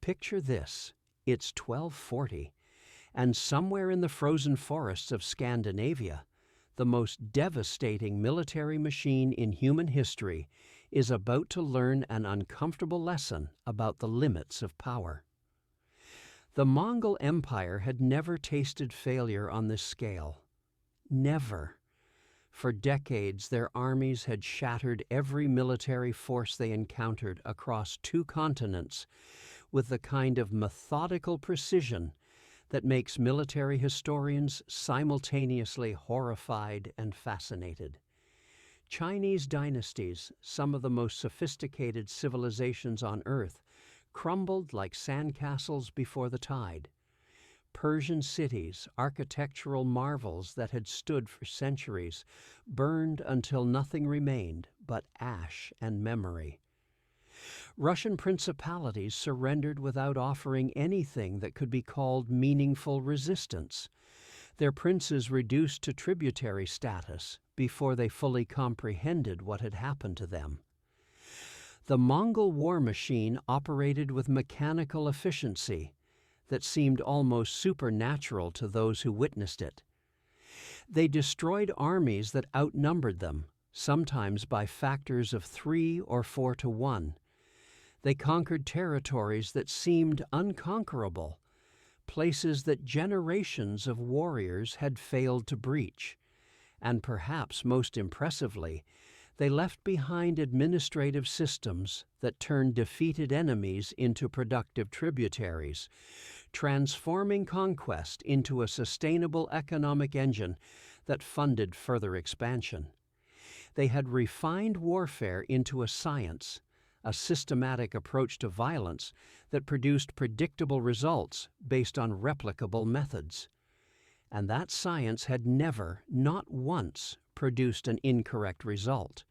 Picture this. It's 1240, and somewhere in the frozen forests of Scandinavia, the most devastating military machine in human history is about to learn an uncomfortable lesson about the limits of power. The Mongol Empire had never tasted failure on this scale. Never. For decades, their armies had shattered every military force they encountered across 2 continents with the kind of methodical precision that makes military historians simultaneously horrified and fascinated. Chinese dynasties, some of the most sophisticated civilizations on Earth, crumbled like sandcastles before the tide. Persian cities, architectural marvels that had stood for centuries, burned until nothing remained but ash and memory. Russian principalities surrendered without offering anything that could be called meaningful resistance. Their princes reduced to tributary status before they fully comprehended what had happened to them. The Mongol war machine operated with mechanical efficiency that seemed almost supernatural to those who witnessed it. They destroyed armies that outnumbered them, sometimes by factors of 3 or 4 to 1. They conquered territories that seemed unconquerable, places that generations of warriors had failed to breach. And perhaps most impressively, they left behind administrative systems that turned defeated enemies into productive tributaries, transforming conquest into a sustainable economic engine that funded further expansion. They had refined warfare into a science, a systematic approach to violence that produced predictable results based on replicable methods. And that science had never, not once, produced an incorrect result.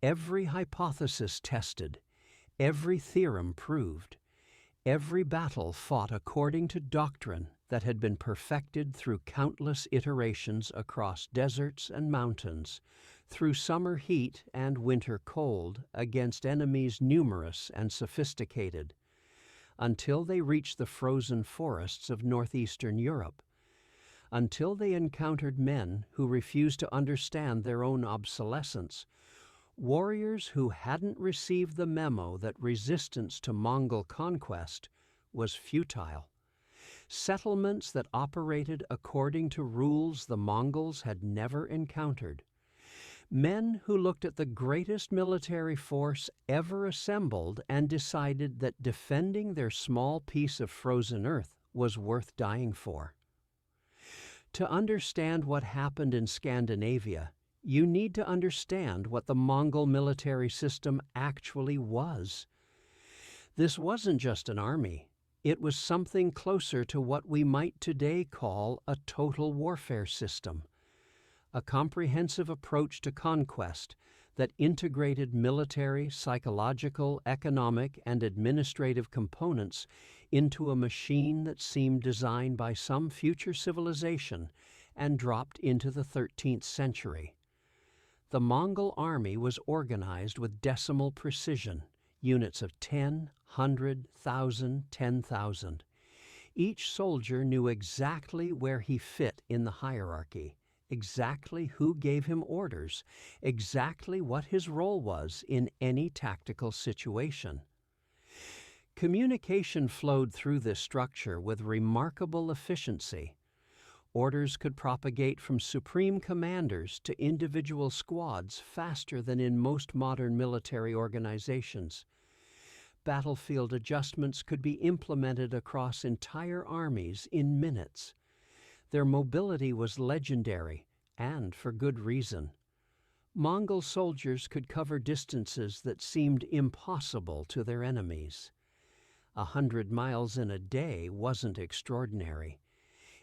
Every hypothesis tested, every theorem proved, every battle fought according to doctrine that had been perfected through countless iterations across deserts and mountains, through summer heat and winter cold, against enemies numerous and sophisticated, until they reached the frozen forests of northeastern Europe, until they encountered men who refused to understand their own obsolescence, warriors who hadn't received the memo that resistance to Mongol conquest was futile, settlements that operated according to rules the Mongols had never encountered, men who looked at the greatest military force ever assembled and decided that defending their small piece of frozen earth was worth dying for. To understand what happened in Scandinavia, you need to understand what the Mongol military system actually was. This wasn't just an army. It was something closer to what we might today call a total warfare system, a comprehensive approach to conquest that integrated military, psychological, economic, and administrative components into a machine that seemed designed by some future civilization and dropped into the 13th century. The Mongol army was organized with decimal precision, units of 10, 100, 1,000, 10,000. Each soldier knew exactly where he fit in the hierarchy, exactly who gave him orders, exactly what his role was in any tactical situation. Communication flowed through this structure with remarkable efficiency. Orders could propagate from supreme commanders to individual squads faster than in most modern military organizations. Battlefield adjustments could be implemented across entire armies in minutes. Their mobility was legendary, and for good reason. Mongol soldiers could cover distances that seemed impossible to their enemies. 100 miles in a day wasn't extraordinary.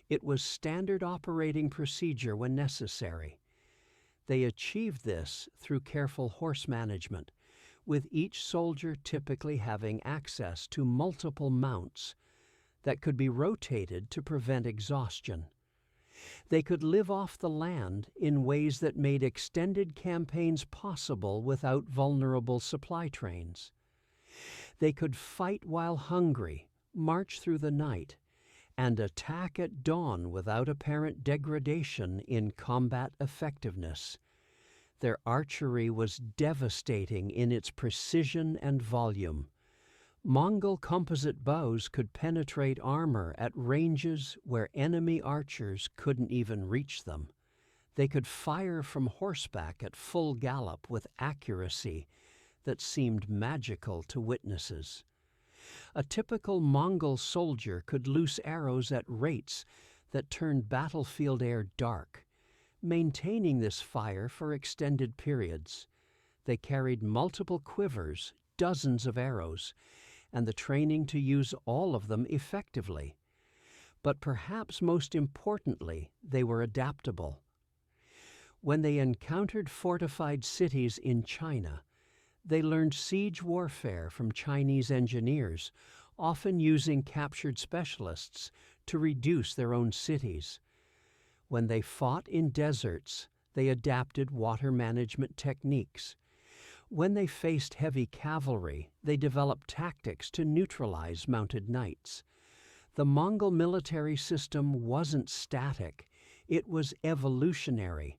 It was standard operating procedure when necessary. They achieved this through careful horse management, with each soldier typically having access to multiple mounts that could be rotated to prevent exhaustion. They could live off the land in ways that made extended campaigns possible without vulnerable supply trains. They could fight while hungry, march through the night, and attack at dawn without apparent degradation in combat effectiveness. Their archery was devastating in its precision and volume. Mongol composite bows could penetrate armor at ranges where enemy archers couldn't even reach them. They could fire from horseback at full gallop with accuracy that seemed magical to witnesses. A typical Mongol soldier could loose arrows at rates that turned battlefield air dark, maintaining this fire for extended periods. They carried multiple quivers, dozens of arrows, and the training to use all of them effectively. But perhaps most importantly, they were adaptable. When they encountered fortified cities in China, they learned siege warfare from Chinese engineers, often using captured specialists to reduce their own cities. When they fought in deserts, they adapted water management techniques. When they faced heavy cavalry, they developed tactics to neutralize mounted knights. The Mongol military system wasn't static, it was evolutionary,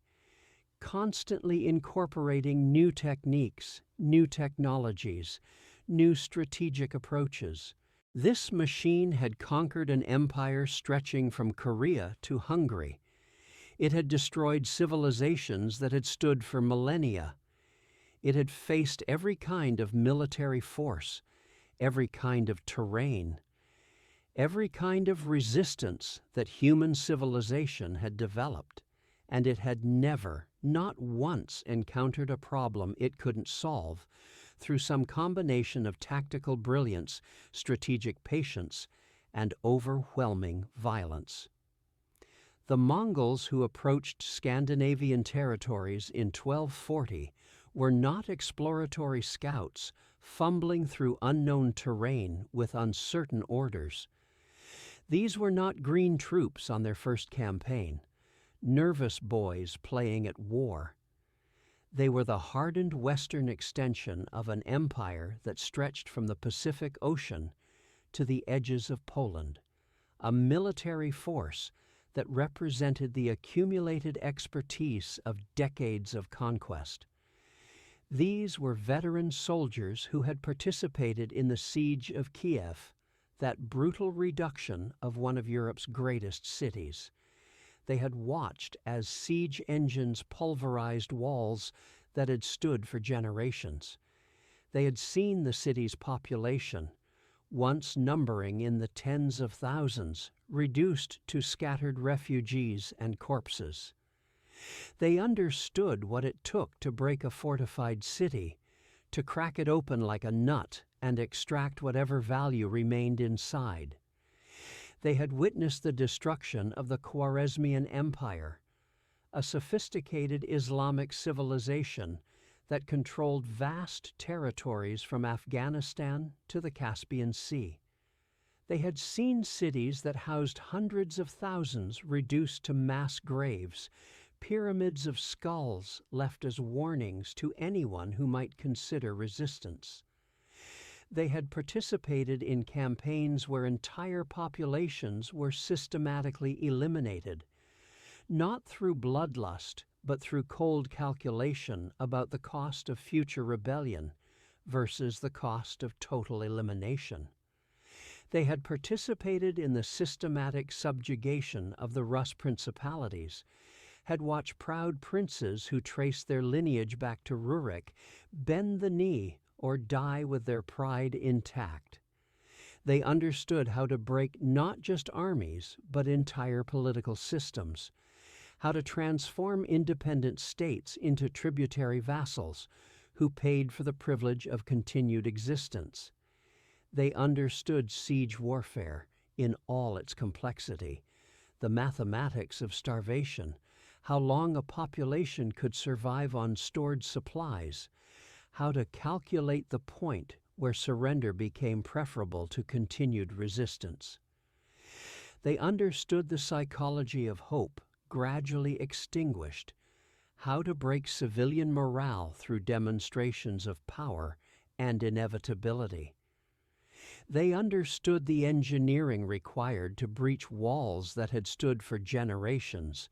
constantly incorporating new techniques, new technologies, new strategic approaches. This machine had conquered an empire stretching from Korea to Hungary. It had destroyed civilizations that had stood for millennia. It had faced every kind of military force, every kind of terrain, every kind of resistance that human civilization had developed, and it had never, not once, encountered a problem it couldn't solve through some combination of tactical brilliance, strategic patience, and overwhelming violence. The Mongols who approached Scandinavian territories in 1240 were not exploratory scouts fumbling through unknown terrain with uncertain orders. These were not green troops on their first campaign, nervous boys playing at war. They were the hardened western extension of an empire that stretched from the Pacific Ocean to the edges of Poland, a military force that represented the accumulated expertise of decades of conquest. These were veteran soldiers who had participated in the siege of Kiev, that brutal reduction of one of Europe's greatest cities. They had watched as siege engines pulverized walls that had stood for generations. They had seen the city's population, once numbering in the tens of thousands, reduced to scattered refugees and corpses. They understood what it took to break a fortified city, to crack it open like a nut and extract whatever value remained inside. They had witnessed the destruction of the Khwarezmian Empire, a sophisticated Islamic civilization that controlled vast territories from Afghanistan to the Caspian Sea. They had seen cities that housed hundreds of thousands reduced to mass graves, pyramids of skulls left as warnings to anyone who might consider resistance. They had participated in campaigns where entire populations were systematically eliminated, not through bloodlust, but through cold calculation about the cost of future rebellion versus the cost of total elimination. They had participated in the systematic subjugation of the Rus principalities, had watched proud princes who traced their lineage back to Rurik bend the knee or die with their pride intact. They understood how to break not just armies, but entire political systems, how to transform independent states into tributary vassals who paid for the privilege of continued existence. They understood siege warfare in all its complexity, the mathematics of starvation, how long a population could survive on stored supplies, how to calculate the point where surrender became preferable to continued resistance. They understood the psychology of hope gradually extinguished, how to break civilian morale through demonstrations of power and inevitability. They understood the engineering required to breach walls that had stood for generations,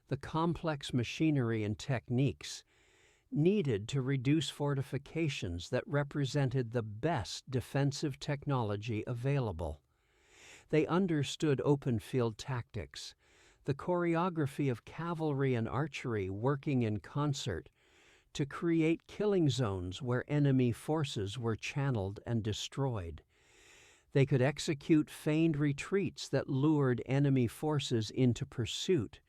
the complex machinery and techniques needed to reduce fortifications that represented the best defensive technology available. They understood open field tactics, the choreography of cavalry and archery working in concert to create killing zones where enemy forces were channeled and destroyed. They could execute feigned retreats that lured enemy forces into pursuit,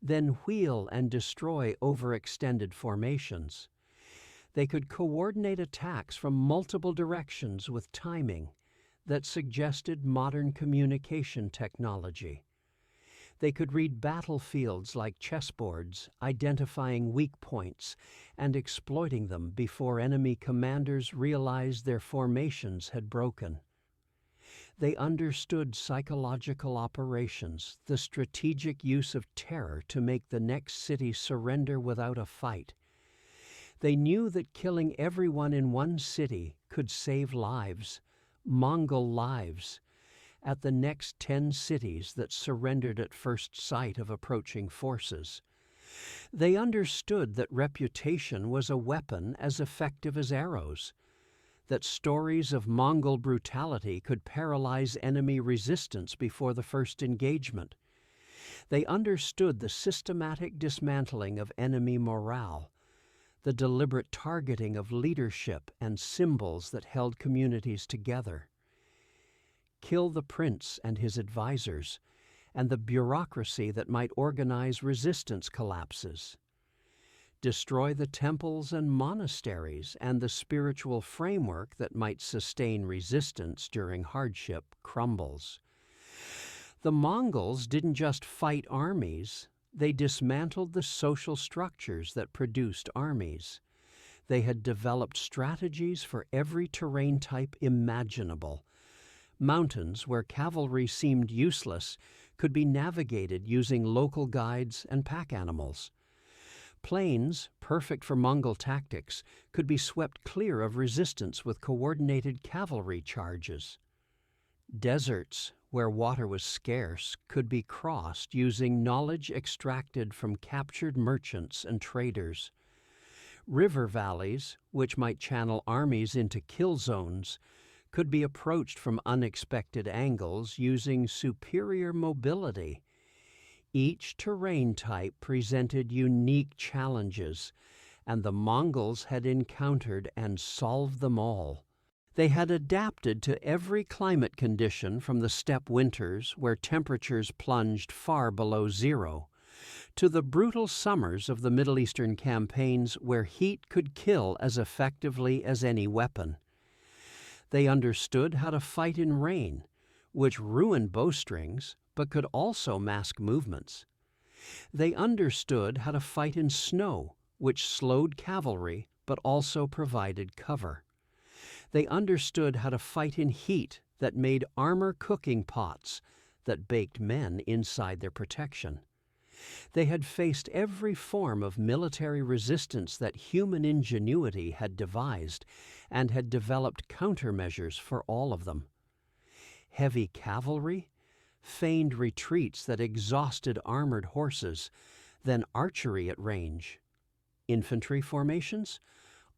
then wheel and destroy overextended formations. They could coordinate attacks from multiple directions with timing that suggested modern communication technology. They could read battlefields like chessboards, identifying weak points and exploiting them before enemy commanders realized their formations had broken. They understood psychological operations, the strategic use of terror to make the next city surrender without a fight. They knew that killing everyone in one city could save lives, Mongol lives, at the next 10 cities that surrendered at first sight of approaching forces. They understood that reputation was a weapon as effective as arrows, that stories of Mongol brutality could paralyze enemy resistance before the first engagement. They understood the systematic dismantling of enemy morale, the deliberate targeting of leadership and symbols that held communities together. Kill the prince and his advisors, and the bureaucracy that might organize resistance collapses. Destroy the temples and monasteries and the spiritual framework that might sustain resistance during hardship crumbles. The Mongols didn't just fight armies, they dismantled the social structures that produced armies. They had developed strategies for every terrain type imaginable. Mountains where cavalry seemed useless could be navigated using local guides and pack animals. Plains, perfect for Mongol tactics, could be swept clear of resistance with coordinated cavalry charges. Deserts, where water was scarce, could be crossed using knowledge extracted from captured merchants and traders. River valleys, which might channel armies into kill zones, could be approached from unexpected angles using superior mobility. Each terrain type presented unique challenges, and the Mongols had encountered and solved them all. They had adapted to every climate condition from the steppe winters where temperatures plunged far below zero, to the brutal summers of the Middle Eastern campaigns where heat could kill as effectively as any weapon. They understood how to fight in rain, which ruined bowstrings but could also mask movements. They understood how to fight in snow, which slowed cavalry but also provided cover. They understood how to fight in heat that made armor cooking pots that baked men inside their protection. They had faced every form of military resistance that human ingenuity had devised and had developed countermeasures for all of them. Heavy cavalry, feigned retreats that exhausted armored horses, then archery at range. Infantry formations,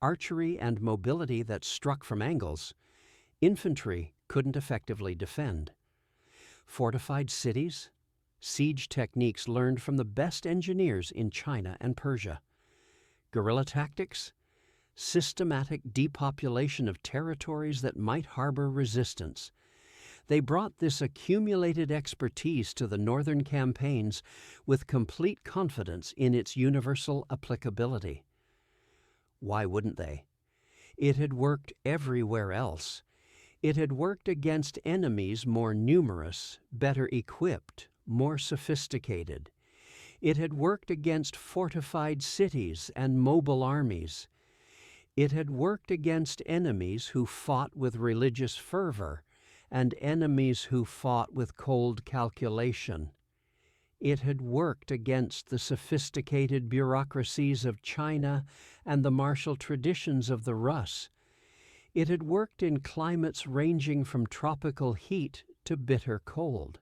archery and mobility that struck from angles. Infantry couldn't effectively defend. Fortified cities, siege techniques learned from the best engineers in China and Persia. Guerrilla tactics, systematic depopulation of territories that might harbor resistance. They brought this accumulated expertise to the northern campaigns with complete confidence in its universal applicability. Why wouldn't they? It had worked everywhere else. It had worked against enemies more numerous, better equipped, more sophisticated. It had worked against fortified cities and mobile armies. It had worked against enemies who fought with religious fervor and enemies who fought with cold calculation. It had worked against the sophisticated bureaucracies of China and the martial traditions of the Rus. It had worked in climates ranging from tropical heat to bitter cold.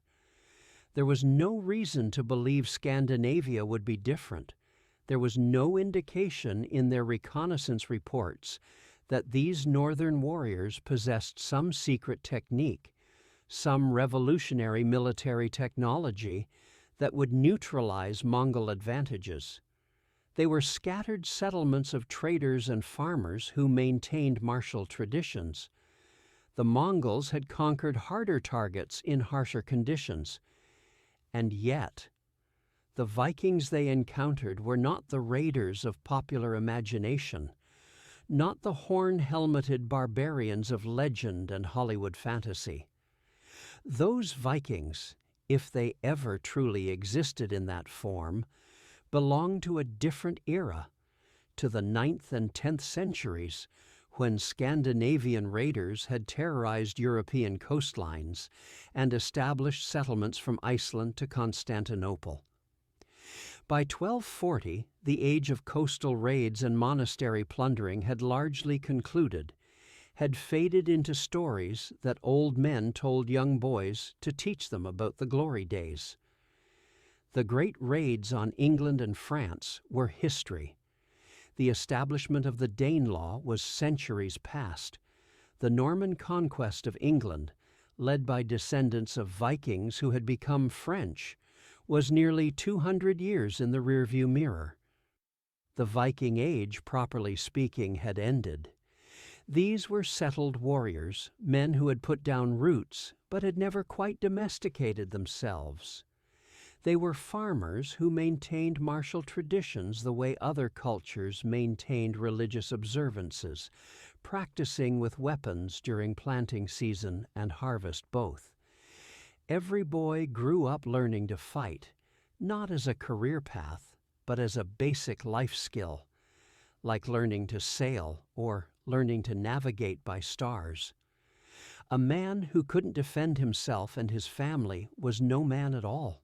There was no reason to believe Scandinavia would be different. There was no indication in their reconnaissance reports that these northern warriors possessed some secret technique, some revolutionary military technology that would neutralize Mongol advantages. They were scattered settlements of traders and farmers who maintained martial traditions. The Mongols had conquered harder targets in harsher conditions. And yet, the Vikings they encountered were not the raiders of popular imagination, not the horn-helmeted barbarians of legend and Hollywood fantasy. Those Vikings, if they ever truly existed in that form, belonged to a different era, to the 9th and 10th centuries, when Scandinavian raiders had terrorized European coastlines and established settlements from Iceland to Constantinople. By 1240, the age of coastal raids and monastery plundering had largely concluded, had faded into stories that old men told young boys to teach them about the glory days. The great raids on England and France were history. The establishment of the Danelaw was centuries past. The Norman conquest of England, led by descendants of Vikings who had become French, was nearly 200 years in the rearview mirror. The Viking Age, properly speaking, had ended. These were settled warriors, men who had put down roots but had never quite domesticated themselves. They were farmers who maintained martial traditions the way other cultures maintained religious observances, practicing with weapons during planting season and harvest both. Every boy grew up learning to fight, not as a career path, but as a basic life skill, like learning to sail or learning to navigate by stars. A man who couldn't defend himself and his family was no man at all.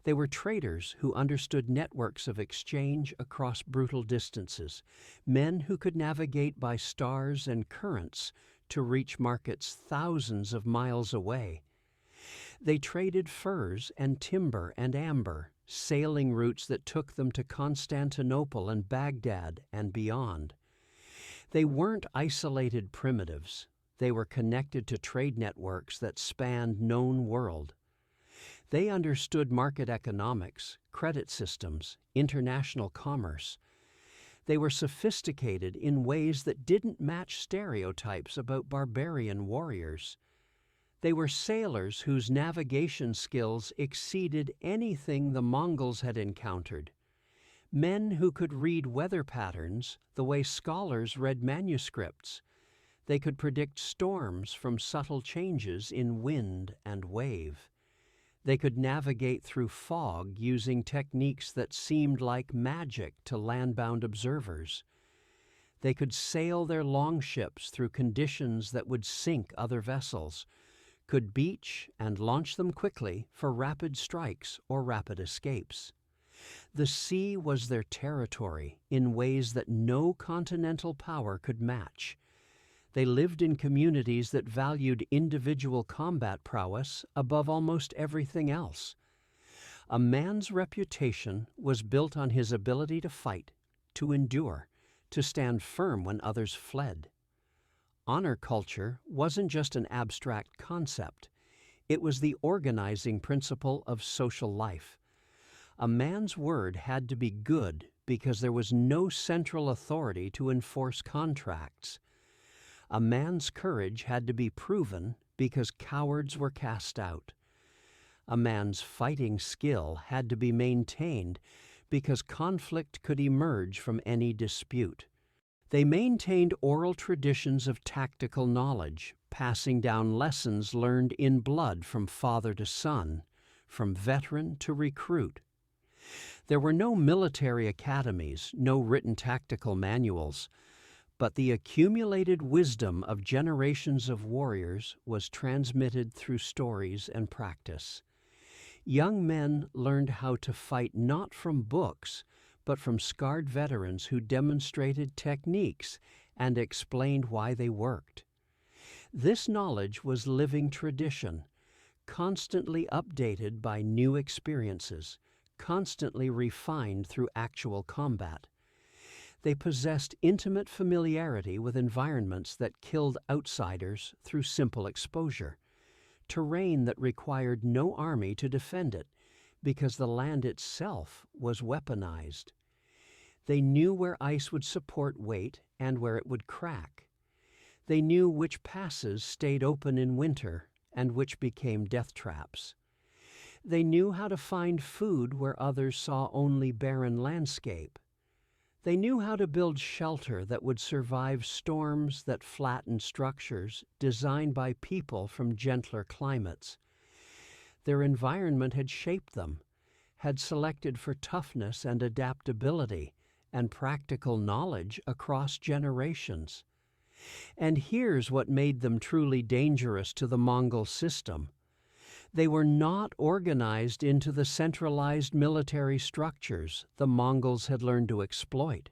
They were traders who understood networks of exchange across brutal distances, men who could navigate by stars and currents to reach markets thousands of miles away. They traded furs and timber and amber, sailing routes that took them to Constantinople and Baghdad and beyond. They weren't isolated primitives. They were connected to trade networks that spanned known world. They understood market economics, credit systems, international commerce. They were sophisticated in ways that didn't match stereotypes about barbarian warriors. They were sailors whose navigation skills exceeded anything the Mongols had encountered. Men who could read weather patterns the way scholars read manuscripts. They could predict storms from subtle changes in wind and wave. They could navigate through fog using techniques that seemed like magic to landbound observers. They could sail their longships through conditions that would sink other vessels, could beach and launch them quickly for rapid strikes or rapid escapes. The sea was their territory in ways that no continental power could match. They lived in communities that valued individual combat prowess above almost everything else. A man's reputation was built on his ability to fight, to endure, to stand firm when others fled. Honor culture wasn't just an abstract concept. It was the organizing principle of social life. A man's word had to be good because there was no central authority to enforce contracts. A man's courage had to be proven because cowards were cast out. A man's fighting skill had to be maintained because conflict could emerge from any dispute. They maintained oral traditions of tactical knowledge, passing down lessons learned in blood from father to son, from veteran to recruit. There were no military academies, no written tactical manuals, but the accumulated wisdom of generations of warriors was transmitted through stories and practice. Young men learned how to fight not from books, but from scarred veterans who demonstrated techniques and explained why they worked. This knowledge was living tradition, constantly updated by new experiences, constantly refined through actual combat. They possessed intimate familiarity with environments that killed outsiders through simple exposure, terrain that required no army to defend it because the land itself was weaponized. They knew where ice would support weight and where it would crack. They knew which passes stayed open in winter and which became death traps. They knew how to find food where others saw only barren landscape. They knew how to build shelter that would survive storms that flattened structures designed by people from gentler climates. Their environment had shaped them, had selected for toughness and adaptability and practical knowledge across generations. And here's what made them truly dangerous to the Mongol system. They were not organized into the centralized military structures the Mongols had learned to exploit.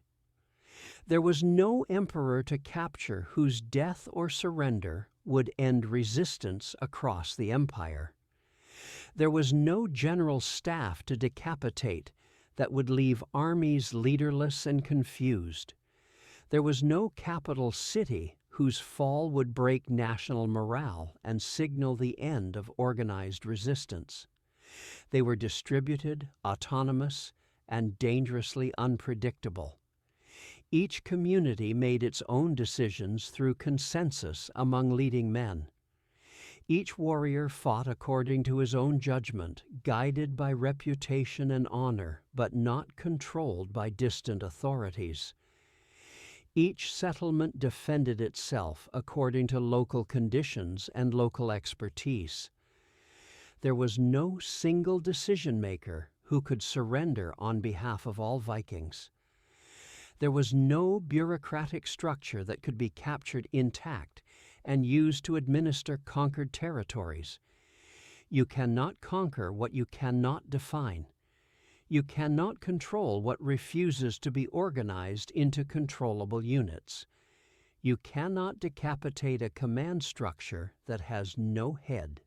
There was no emperor to capture whose death or surrender would end resistance across the empire. There was no general staff to decapitate that would leave armies leaderless and confused. There was no capital city whose fall would break national morale and signal the end of organized resistance. They were distributed, autonomous, and dangerously unpredictable. Each community made its own decisions through consensus among leading men. Each warrior fought according to his own judgment, guided by reputation and honor, but not controlled by distant authorities. Each settlement defended itself according to local conditions and local expertise. There was no single decision-maker who could surrender on behalf of all Vikings. There was no bureaucratic structure that could be captured intact and used to administer conquered territories. You cannot conquer what you cannot define. You cannot control what refuses to be organized into controllable units. You cannot decapitate a command structure that has no head.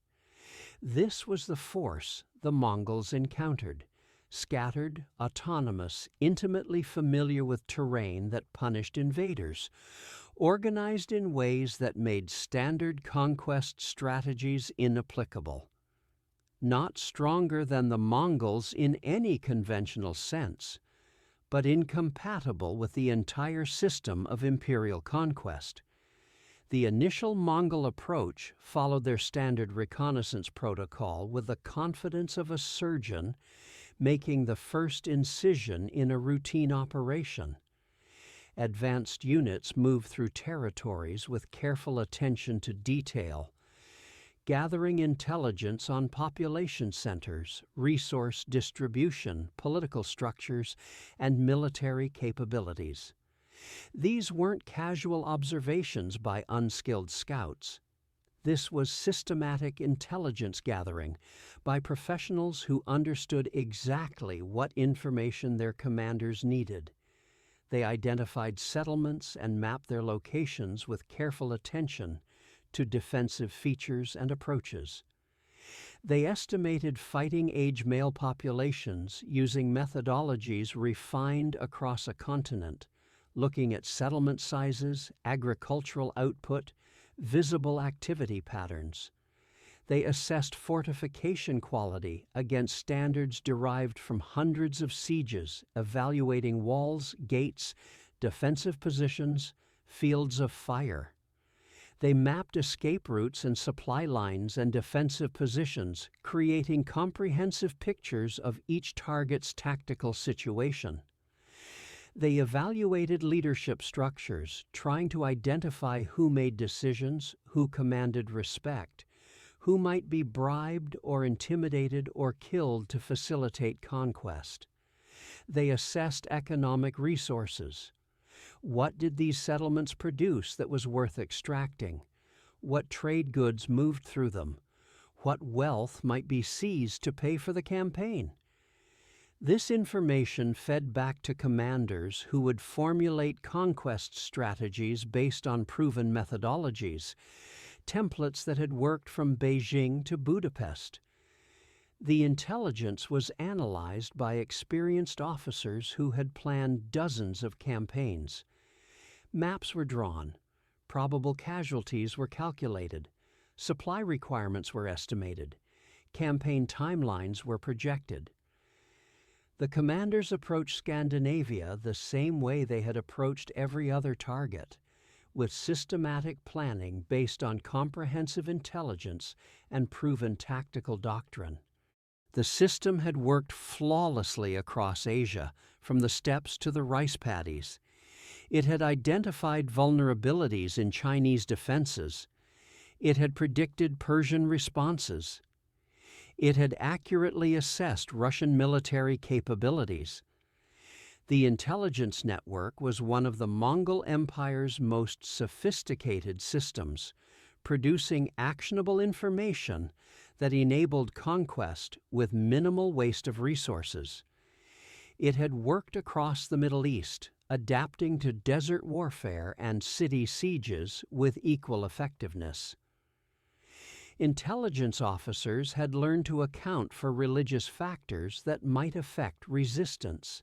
This was the force the Mongols encountered, scattered, autonomous, intimately familiar with terrain that punished invaders, organized in ways that made standard conquest strategies inapplicable. Not stronger than the Mongols in any conventional sense, but incompatible with the entire system of imperial conquest. The initial Mongol approach followed their standard reconnaissance protocol with the confidence of a surgeon making the first incision in a routine operation. Advanced units moved through territories with careful attention to detail, gathering intelligence on population centers, resource distribution, political structures, and military capabilities. These weren't casual observations by unskilled scouts. This was systematic intelligence gathering by professionals who understood exactly what information their commanders needed. They identified settlements and mapped their locations with careful attention to defensive features and approaches. They estimated fighting-age male populations using methodologies refined across a continent, looking at settlement sizes, agricultural output, visible activity patterns. They assessed fortification quality against standards derived from hundreds of sieges, evaluating walls, gates, defensive positions, fields of fire. They mapped escape routes and supply lines and defensive positions, creating comprehensive pictures of each target's tactical situation. They evaluated leadership structures, trying to identify who made decisions, who commanded respect, who might be bribed or intimidated or killed to facilitate conquest. They assessed economic resources. What did these settlements produce that was worth extracting? What trade goods moved through them? What wealth might be seized to pay for the campaign? This information fed back to commanders who would formulate conquest strategies based on proven methodologies, templates that had worked from Beijing to Budapest. The intelligence was analyzed by experienced officers who had planned dozens of campaigns. Maps were drawn, probable casualties were calculated, supply requirements were estimated, campaign timelines were projected. The commanders approached Scandinavia the same way they had approached every other target, with systematic planning based on comprehensive intelligence and proven tactical doctrine. The system had worked flawlessly across Asia, from the steppes to the rice paddies. It had identified vulnerabilities in Chinese defenses. It had predicted Persian responses. It had accurately assessed Russian military capabilities. The intelligence network was one of the Mongol Empire's most sophisticated systems, producing actionable information that enabled conquest with minimal waste of resources. It had worked across the Middle East, adapting to desert warfare and city sieges with equal effectiveness. Intelligence officers had learned to account for religious factors that might affect resistance.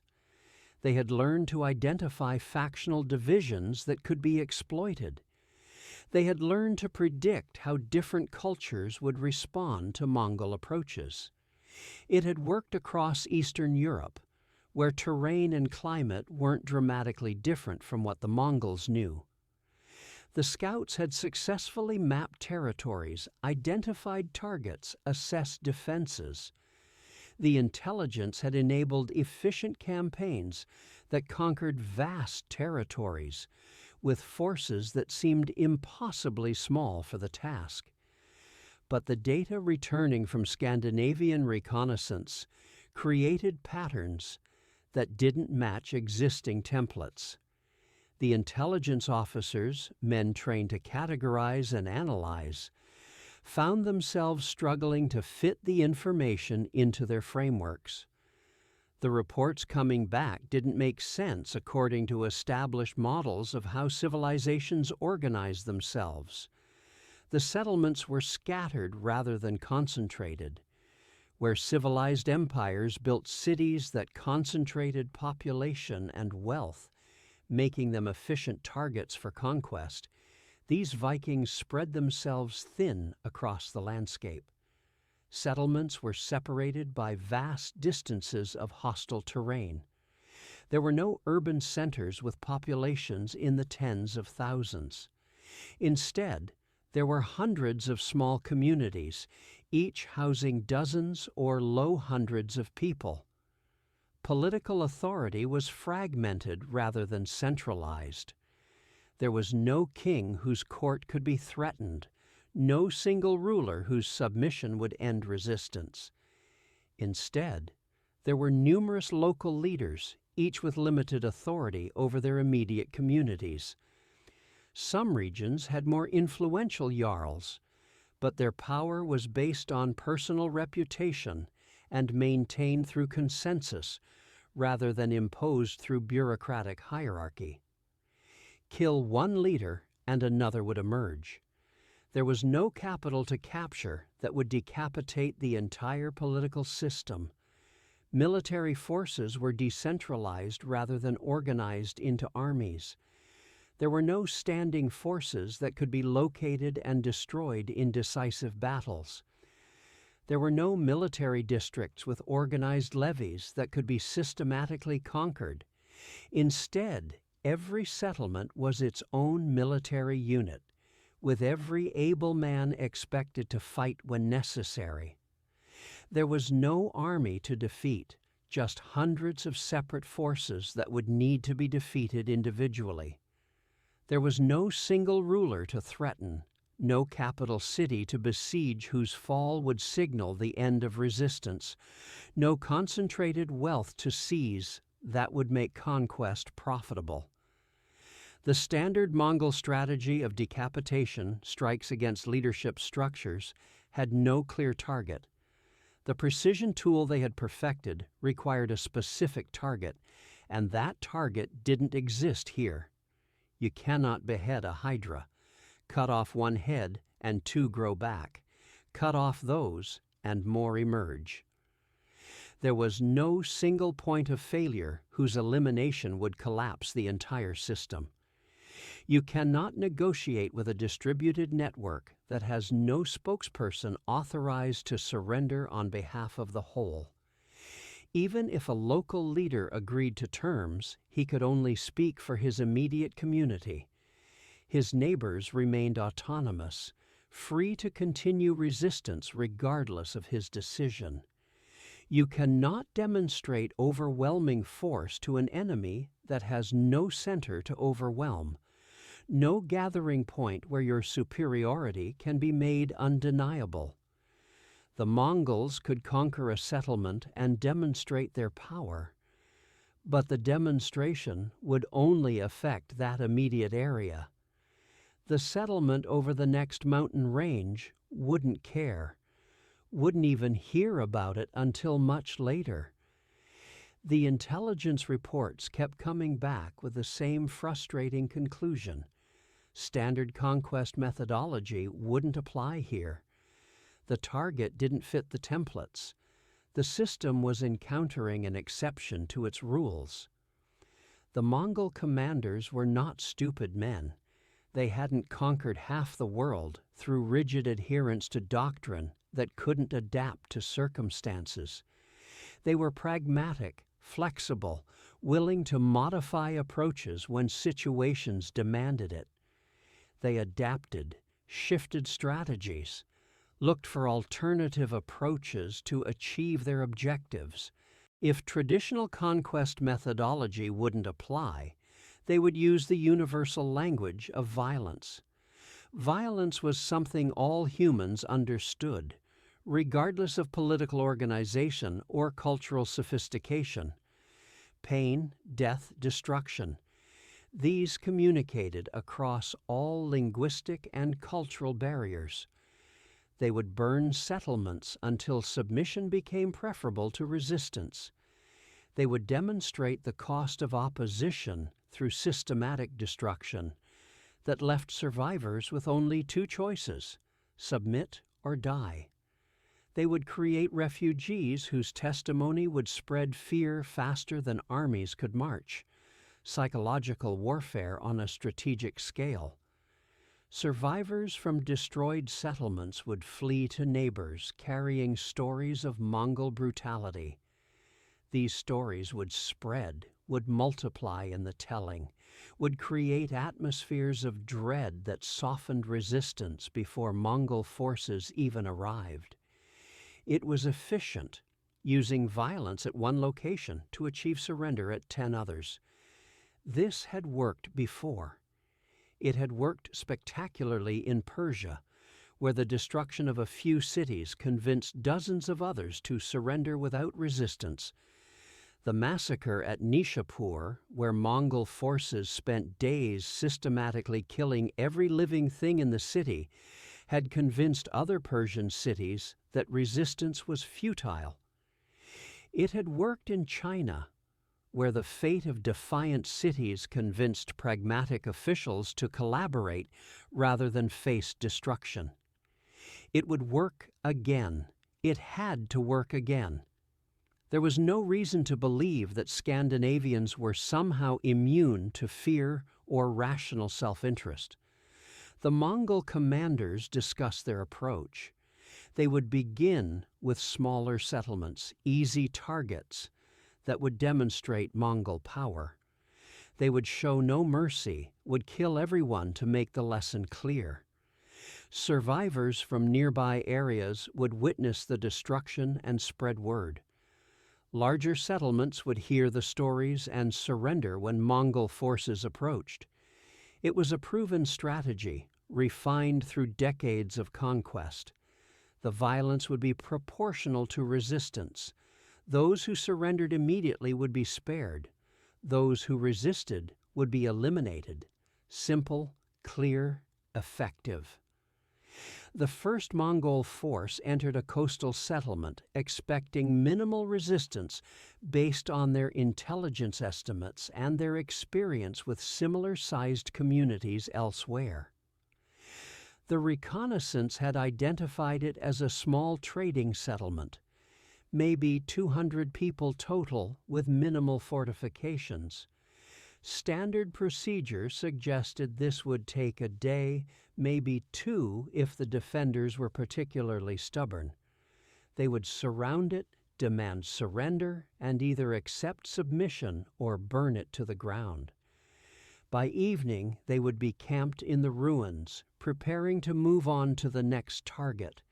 They had learned to identify factional divisions that could be exploited. They had learned to predict how different cultures would respond to Mongol approaches. It had worked across Eastern Europe, where terrain and climate weren't dramatically different from what the Mongols knew. The scouts had successfully mapped territories, identified targets, assessed defenses. The intelligence had enabled efficient campaigns that conquered vast territories, with forces that seemed impossibly small for the task. But the data returning from Scandinavian reconnaissance created patterns that didn't match existing templates. The intelligence officers, men trained to categorize and analyze, found themselves struggling to fit the information into their frameworks. The reports coming back didn't make sense according to established models of how civilizations organized themselves. The settlements were scattered rather than concentrated. Where civilized empires built cities that concentrated population and wealth, making them efficient targets for conquest, these Vikings spread themselves thin across the landscape. Settlements were separated by vast distances of hostile terrain. There were no urban centers with populations in the tens of thousands. Instead, there were hundreds of small communities, each housing dozens or low hundreds of people. Political authority was fragmented rather than centralized. There was no king whose court could be threatened, no single ruler whose submission would end resistance. Instead, there were numerous local leaders, each with limited authority over their immediate communities. Some regions had more influential jarls, but their power was based on personal reputation and maintained through consensus rather than imposed through bureaucratic hierarchy. Kill one leader and another would emerge. There was no capital to capture that would decapitate the entire political system. Military forces were decentralized rather than organized into armies. There were no standing forces that could be located and destroyed in decisive battles. There were no military districts with organized levies that could be systematically conquered. Instead, every settlement was its own military unit, with every able man expected to fight when necessary. There was no army to defeat, just hundreds of separate forces that would need to be defeated individually. There was no single ruler to threaten, no capital city to besiege whose fall would signal the end of resistance, no concentrated wealth to seize that would make conquest profitable. The standard Mongol strategy of decapitation, strikes against leadership structures, had no clear target. The precision tool they had perfected required a specific target, and that target didn't exist here. You cannot behead a hydra. Cut off one head, and two grow back. Cut off those, and more emerge. There was no single point of failure whose elimination would collapse the entire system. You cannot negotiate with a distributed network that has no spokesperson authorized to surrender on behalf of the whole. Even if a local leader agreed to terms, he could only speak for his immediate community. His neighbors remained autonomous, free to continue resistance regardless of his decision. You cannot demonstrate overwhelming force to an enemy that has no center to overwhelm, no gathering point where your superiority can be made undeniable. The Mongols could conquer a settlement and demonstrate their power, but the demonstration would only affect that immediate area. The settlement over the next mountain range wouldn't care, wouldn't even hear about it until much later. The intelligence reports kept coming back with the same frustrating conclusion. Standard conquest methodology wouldn't apply here. The target didn't fit the templates. The system was encountering an exception to its rules. The Mongol commanders were not stupid men. They hadn't conquered half the world through rigid adherence to doctrine that couldn't adapt to circumstances. They were pragmatic, flexible, willing to modify approaches when situations demanded it. They adapted, shifted strategies, looked for alternative approaches to achieve their objectives. If traditional conquest methodology wouldn't apply, they would use the universal language of violence. Violence was something all humans understood, regardless of political organization or cultural sophistication. Pain, death, destruction. These communicated across all linguistic and cultural barriers. They would burn settlements until submission became preferable to resistance. They would demonstrate the cost of opposition through systematic destruction that left survivors with only two choices: submit or die. They would create refugees whose testimony would spread fear faster than armies could march. Psychological warfare on a strategic scale. Survivors from destroyed settlements would flee to neighbors carrying stories of Mongol brutality. These stories would spread, would multiply in the telling, would create atmospheres of dread that softened resistance before Mongol forces even arrived. It was efficient, using violence at one location to achieve surrender at 10 others. This had worked before. It had worked spectacularly in Persia, where the destruction of a few cities convinced dozens of others to surrender without resistance. The massacre at Nishapur, where Mongol forces spent days systematically killing every living thing in the city, had convinced other Persian cities that resistance was futile. It had worked in China, where the fate of defiant cities convinced pragmatic officials to collaborate rather than face destruction. It would work again. It had to work again. There was no reason to believe that Scandinavians were somehow immune to fear or rational self-interest. The Mongol commanders discussed their approach. They would begin with smaller settlements, easy targets, that would demonstrate Mongol power. They would show no mercy, would kill everyone to make the lesson clear. Survivors from nearby areas would witness the destruction and spread word. Larger settlements would hear the stories and surrender when Mongol forces approached. It was a proven strategy, refined through decades of conquest. The violence would be proportional to resistance. Those who surrendered immediately would be spared. Those who resisted would be eliminated. Simple, clear, effective. The first Mongol force entered a coastal settlement expecting minimal resistance based on their intelligence estimates and their experience with similar-sized communities elsewhere. The reconnaissance had identified it as a small trading settlement, maybe 200 people total with minimal fortifications. Standard procedure suggested this would take a day, maybe two if the defenders were particularly stubborn. They would surround it, demand surrender, and either accept submission or burn it to the ground. By evening, they would be camped in the ruins, preparing to move on to the next target.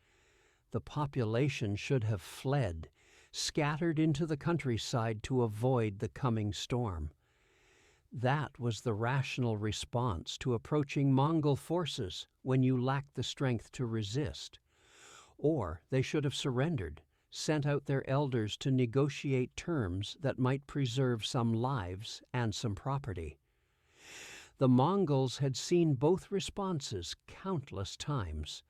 The population should have fled, scattered into the countryside to avoid the coming storm. That was the rational response to approaching Mongol forces when you lacked the strength to resist. Or they should have surrendered, sent out their elders to negotiate terms that might preserve some lives and some property. The Mongols had seen both responses countless times.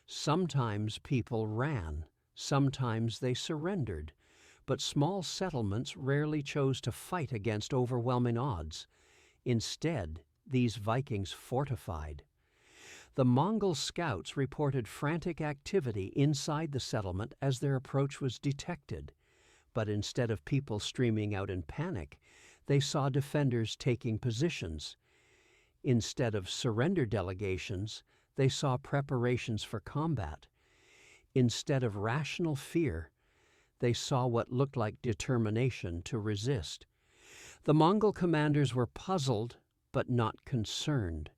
Sometimes people ran, sometimes they surrendered, but small settlements rarely chose to fight against overwhelming odds. Instead, these Vikings fortified. The Mongol scouts reported frantic activity inside the settlement as their approach was detected, but instead of people streaming out in panic, they saw defenders taking positions. Instead of surrender delegations, they saw preparations for combat. Instead of rational fear, they saw what looked like determination to resist. The Mongol commanders were puzzled, but not concerned.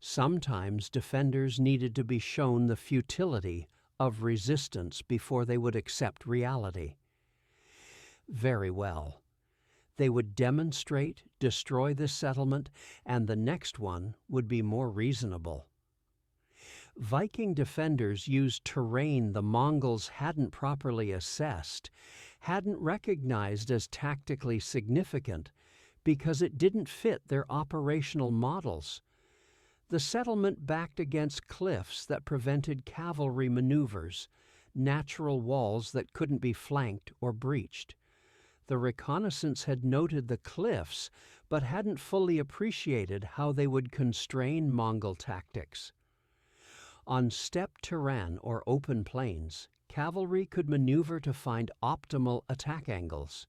Sometimes defenders needed to be shown the futility of resistance before they would accept reality. Very well. They would demonstrate, destroy the settlement, and the next one would be more reasonable. Viking defenders used terrain the Mongols hadn't properly assessed, hadn't recognized as tactically significant, because it didn't fit their operational models. The settlement backed against cliffs that prevented cavalry maneuvers, natural walls that couldn't be flanked or breached. The reconnaissance had noted the cliffs, but hadn't fully appreciated how they would constrain Mongol tactics. On steppe terrain or open plains, cavalry could maneuver to find optimal attack angles.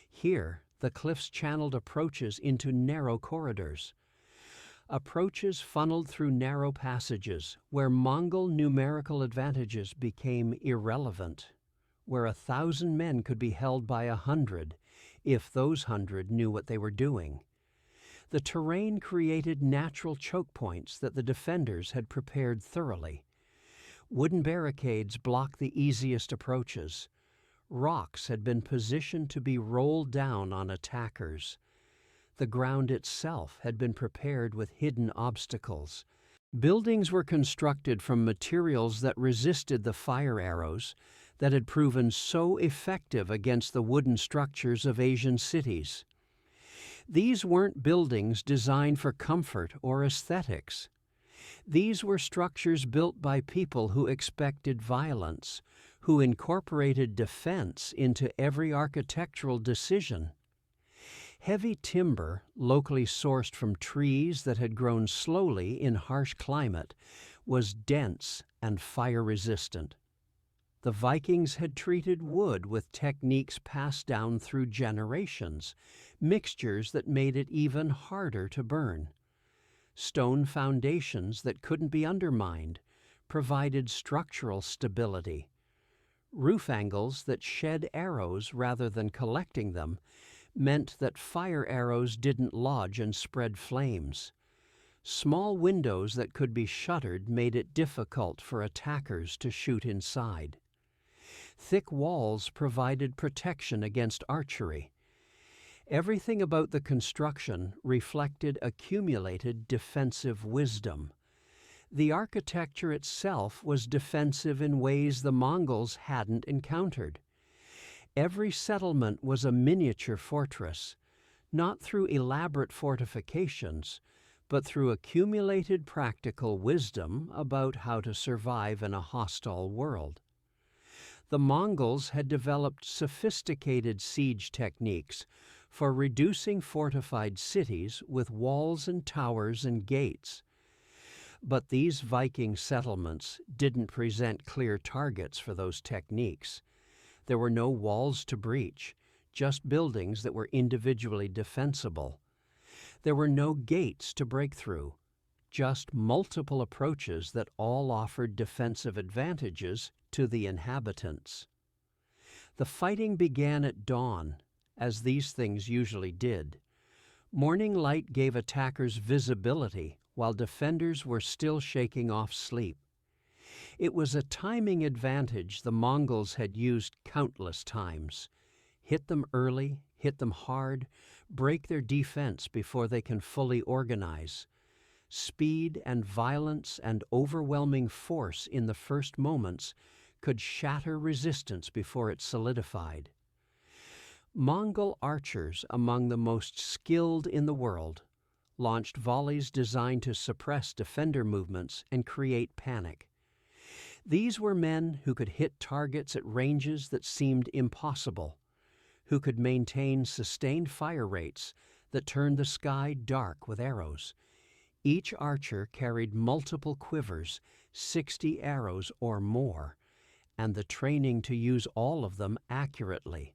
Here, the cliffs channeled approaches into narrow corridors. Approaches funneled through narrow passages where Mongol numerical advantages became irrelevant, where 1,000 men could be held by 100 if those 100 knew what they were doing. The terrain created natural choke points that the defenders had prepared thoroughly. Wooden barricades blocked the easiest approaches. Rocks had been positioned to be rolled down on attackers. The ground itself had been prepared with hidden obstacles. Buildings were constructed from materials that resisted the fire arrows that had proven so effective against the wooden structures of Asian cities. These weren't buildings designed for comfort or aesthetics. These were structures built by people who expected violence, who incorporated defense into every architectural decision. Heavy timber, locally sourced from trees that had grown slowly in harsh climate, was dense and fire-resistant. The Vikings had treated wood with techniques passed down through generations, mixtures that made it even harder to burn. Stone foundations that couldn't be undermined provided structural stability. Roof angles that shed arrows rather than collecting them meant that fire arrows didn't lodge and spread flames. Small windows that could be shuttered made it difficult for attackers to shoot inside. Thick walls provided protection against archery. Everything about the construction reflected accumulated defensive wisdom. The architecture itself was defensive in ways the Mongols hadn't encountered. Every settlement was a miniature fortress, not through elaborate fortifications, but through accumulated practical wisdom about how to survive in a hostile world. The Mongols had developed sophisticated siege techniques for reducing fortified cities with walls and towers and gates. But these Viking settlements didn't present clear targets for those techniques. There were no walls to breach, just buildings that were individually defensible. There were no gates to break through, just multiple approaches that all offered defensive advantages to the inhabitants. The fighting began at dawn, as these things usually did. Morning light gave attackers visibility while defenders were still shaking off sleep. It was a timing advantage the Mongols had used countless times. Hit them early, hit them hard, break their defense before they can fully organize. Speed and violence and overwhelming force in the first moments could shatter resistance before it solidified. Mongol archers, among the most skilled in the world, launched volleys designed to suppress defender movements and create panic. These were men who could hit targets at ranges that seemed impossible, who could maintain sustained fire rates that turned the sky dark with arrows. Each archer carried multiple quivers, 60 arrows or more, and the training to use all of them accurately.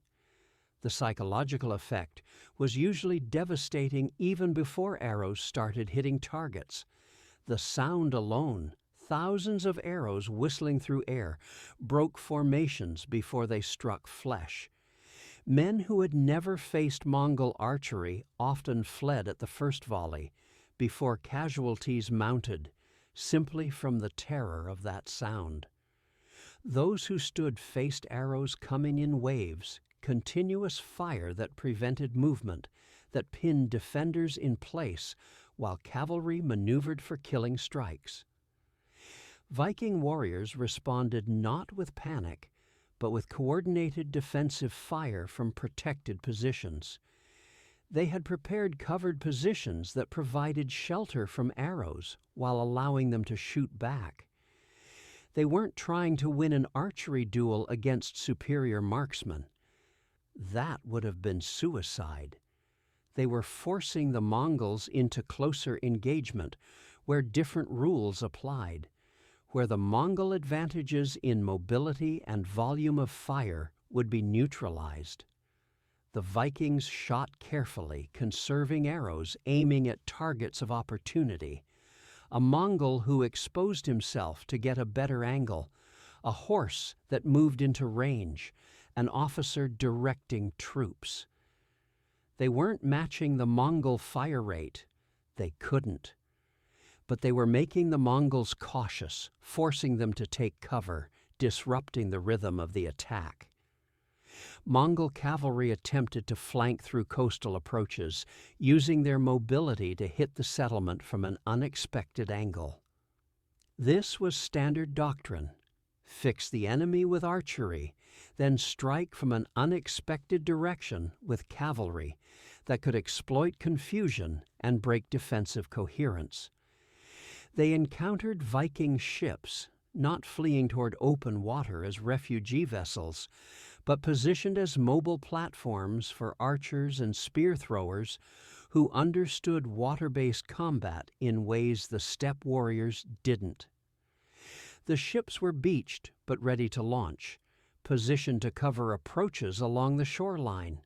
The psychological effect was usually devastating even before arrows started hitting targets. The sound alone, thousands of arrows whistling through air, broke formations before they struck flesh. Men who had never faced Mongol archery often fled at the first volley, before casualties mounted, simply from the terror of that sound. Those who stood faced arrows coming in waves, continuous fire that prevented movement, that pinned defenders in place while cavalry maneuvered for killing strikes. Viking warriors responded not with panic, but with coordinated defensive fire from protected positions. They had prepared covered positions that provided shelter from arrows while allowing them to shoot back. They weren't trying to win an archery duel against superior marksmen. That would have been suicide. They were forcing the Mongols into closer engagement, where different rules applied, where the Mongol advantages in mobility and volume of fire would be neutralized. The Vikings shot carefully, conserving arrows, aiming at targets of opportunity. A Mongol who exposed himself to get a better angle, a horse that moved into range, an officer directing troops. They weren't matching the Mongol fire rate. They couldn't. But they were making the Mongols cautious, forcing them to take cover, disrupting the rhythm of the attack. Mongol cavalry attempted to flank through coastal approaches, using their mobility to hit the settlement from an unexpected angle. This was standard doctrine. Fix the enemy with archery, then strike from an unexpected direction with cavalry that could exploit confusion and break defensive coherence. They encountered Viking ships, not fleeing toward open water as refugee vessels, but positioned as mobile platforms for archers and spear throwers who understood water-based combat in ways the steppe warriors didn't. The ships were beached but ready to launch, positioned to cover approaches along the shoreline.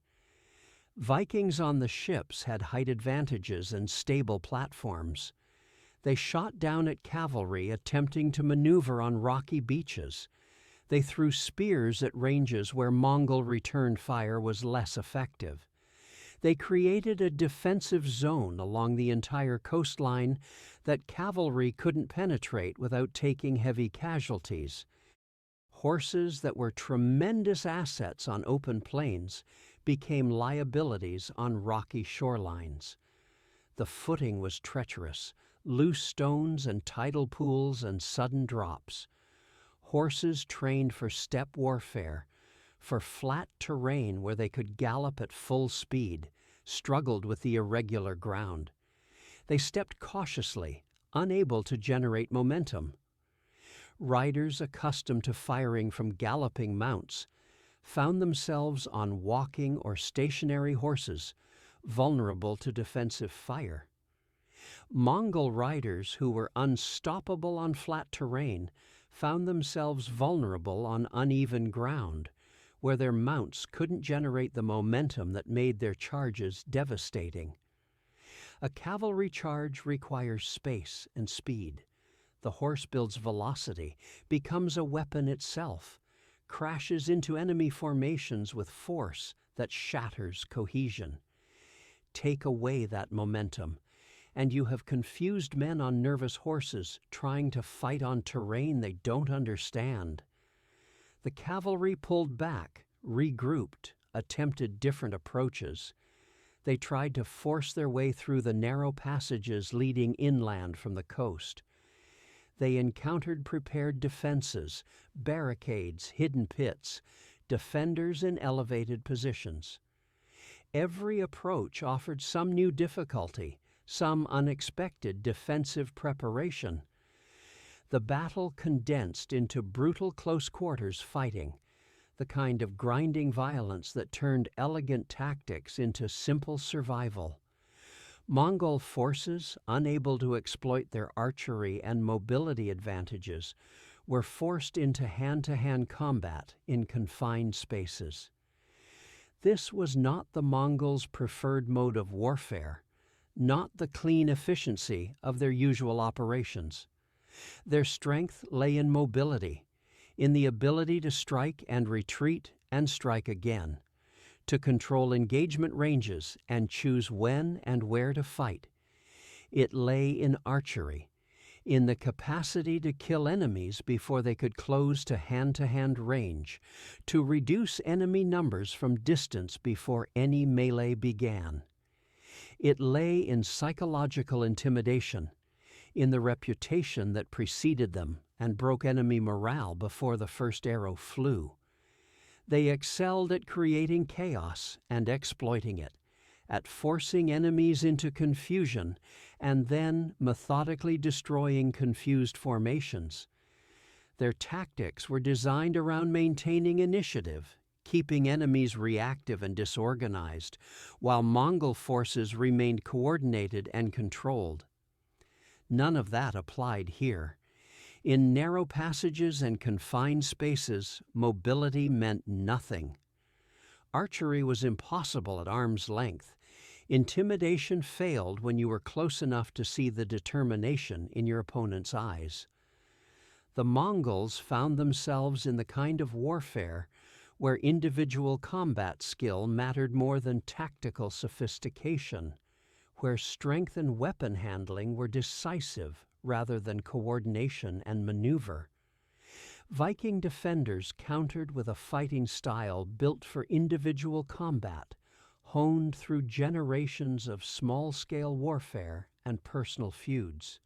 Vikings on the ships had height advantages and stable platforms. They shot down at cavalry attempting to maneuver on rocky beaches. They threw spears at ranges where Mongol return fire was less effective. They created a defensive zone along the entire coastline that cavalry couldn't penetrate without taking heavy casualties. Horses that were tremendous assets on open plains became liabilities on rocky shorelines. The footing was treacherous, loose stones and tidal pools and sudden drops. Horses trained for steppe warfare, for flat terrain where they could gallop at full speed, struggled with the irregular ground. They stepped cautiously, unable to generate momentum. Riders accustomed to firing from galloping mounts found themselves on walking or stationary horses, vulnerable to defensive fire. Mongol riders who were unstoppable on flat terrain found themselves vulnerable on uneven ground, where their mounts couldn't generate the momentum that made their charges devastating. A cavalry charge requires space and speed. The horse builds velocity, becomes a weapon itself, crashes into enemy formations with force that shatters cohesion. Take away that momentum, and you have confused men on nervous horses trying to fight on terrain they don't understand. The cavalry pulled back, regrouped, attempted different approaches. They tried to force their way through the narrow passages leading inland from the coast. They encountered prepared defenses, barricades, hidden pits, defenders in elevated positions. Every approach offered some new difficulty, some unexpected defensive preparation. The battle condensed into brutal close-quarters fighting, the kind of grinding violence that turned elegant tactics into simple survival. Mongol forces, unable to exploit their archery and mobility advantages, were forced into hand-to-hand combat in confined spaces. This was not the Mongols' preferred mode of warfare, not the clean efficiency of their usual operations. Their strength lay in mobility, in the ability to strike and retreat and strike again, to control engagement ranges and choose when and where to fight. It lay in archery, in the capacity to kill enemies before they could close to hand-to-hand range, to reduce enemy numbers from distance before any melee began. It lay in psychological intimidation, in the reputation that preceded them and broke enemy morale before the first arrow flew. They excelled at creating chaos and exploiting it, at forcing enemies into confusion and then methodically destroying confused formations. Their tactics were designed around maintaining initiative, keeping enemies reactive and disorganized, while Mongol forces remained coordinated and controlled. None of that applied here. In narrow passages and confined spaces, mobility meant nothing. Archery was impossible at arm's length. Intimidation failed when you were close enough to see the determination in your opponent's eyes. The Mongols found themselves in the kind of warfare where individual combat skill mattered more than tactical sophistication, where strength and weapon handling were decisive rather than coordination and maneuver. Viking defenders countered with a fighting style built for individual combat, honed through generations of small-scale warfare and personal feuds.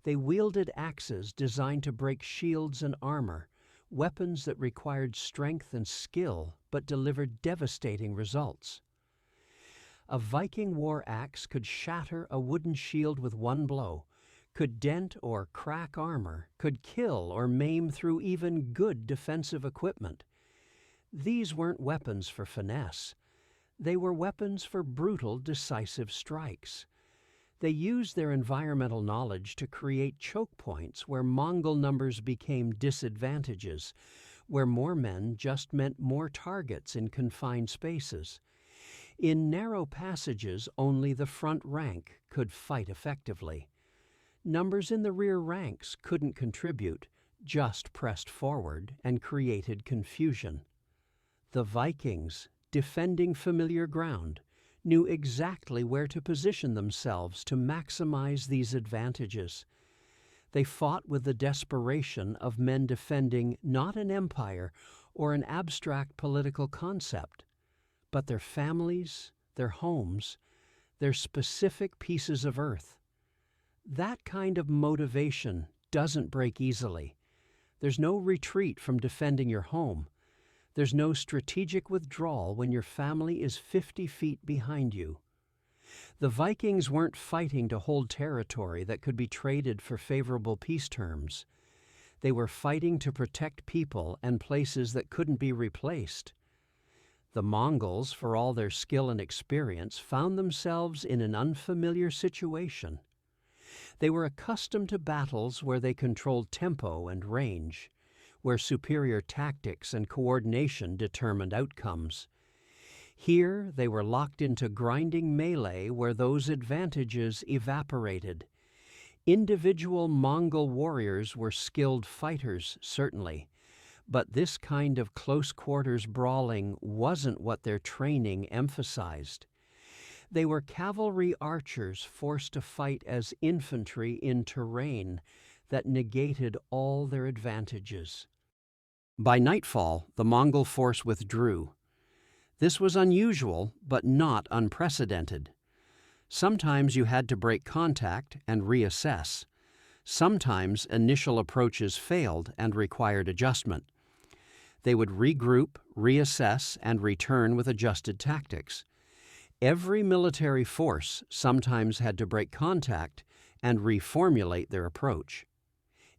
They wielded axes designed to break shields and armor, weapons that required strength and skill but delivered devastating results. A Viking war axe could shatter a wooden shield with one blow, could dent or crack armor, could kill or maim through even good defensive equipment. These weren't weapons for finesse. They were weapons for brutal, decisive strikes. They used their environmental knowledge to create choke points where Mongol numbers became disadvantages, where more men just meant more targets in confined spaces. In narrow passages, only the front rank could fight effectively. Numbers in the rear ranks couldn't contribute, just pressed forward and created confusion. The Vikings, defending familiar ground, knew exactly where to position themselves to maximize these advantages. They fought with the desperation of men defending not an empire or an abstract political concept, but their families, their homes, their specific pieces of earth. That kind of motivation doesn't break easily. There's no retreat from defending your home. There's no strategic withdrawal when your family is 50 feet behind you. The Vikings weren't fighting to hold territory that could be traded for favorable peace terms. They were fighting to protect people and places that couldn't be replaced. The Mongols, for all their skill and experience, found themselves in an unfamiliar situation. They were accustomed to battles where they controlled tempo and range, where superior tactics and coordination determined outcomes. Here they were locked into grinding melee where those advantages evaporated. Individual Mongol warriors were skilled fighters, certainly, but this kind of close-quarters brawling wasn't what their training emphasized. They were cavalry archers forced to fight as infantry in terrain that negated all their advantages. By nightfall, the Mongol force withdrew. This was unusual, but not unprecedented. Sometimes you had to break contact and reassess. Sometimes initial approaches failed and required adjustment. They would regroup, reassess, and return with adjusted tactics. Every military force sometimes had to break contact and reformulate their approach.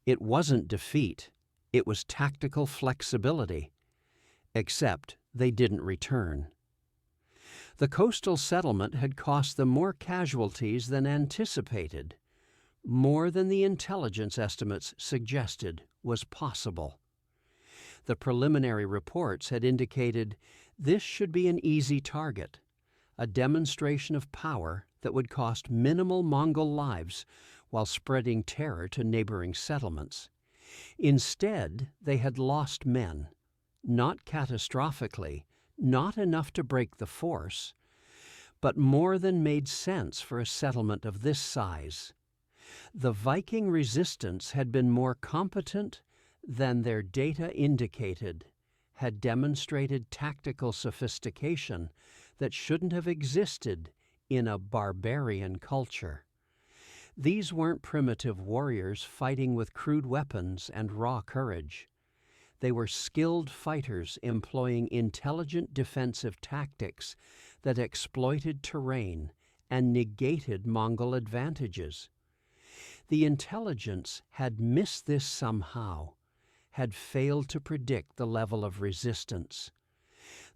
It wasn't defeat, it was tactical flexibility. Except they didn't return. The coastal settlement had cost them more casualties than anticipated, more than the intelligence estimates suggested was possible. The preliminary reports had indicated this should be an easy target, a demonstration of power that would cost minimal Mongol lives while spreading terror to neighboring settlements. Instead, they had lost men, not catastrophically, not enough to break the force, but more than made sense for a settlement of this size. The Viking resistance had been more competent than their data indicated, had demonstrated tactical sophistication that shouldn't have existed in a barbarian culture. These weren't primitive warriors fighting with crude weapons and raw courage. They were skilled fighters employing intelligent defensive tactics that exploited terrain and negated Mongol advantages. The intelligence had missed this somehow, had failed to predict the level of resistance.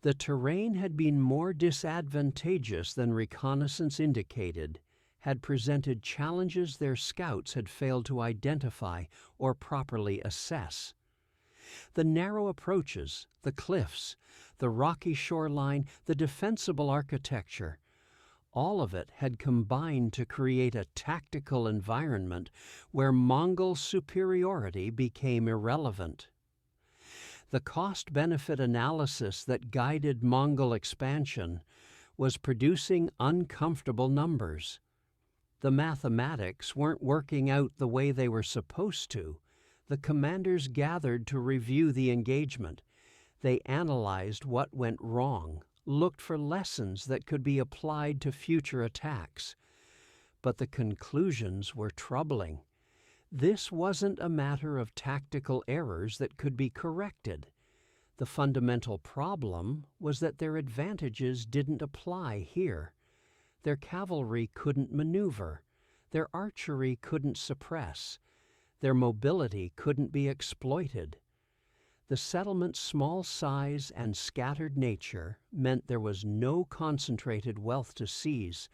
The terrain had been more disadvantageous than reconnaissance indicated, had presented challenges their scouts had failed to identify or properly assess. The narrow approaches, the cliffs, the rocky shoreline, the defensible architecture, all of it had combined to create a tactical environment where Mongol superiority became irrelevant. The cost-benefit analysis that guided Mongol expansion was producing uncomfortable numbers. The mathematics weren't working out the way they were supposed to. The commanders gathered to review the engagement. They analyzed what went wrong, looked for lessons that could be applied to future attacks. But the conclusions were troubling. This wasn't a matter of tactical errors that could be corrected. The fundamental problem was that their advantages didn't apply here. Their cavalry couldn't maneuver. Their archery couldn't suppress. Their mobility couldn't be exploited. The settlement's small size and scattered nature meant there was no concentrated wealth to seize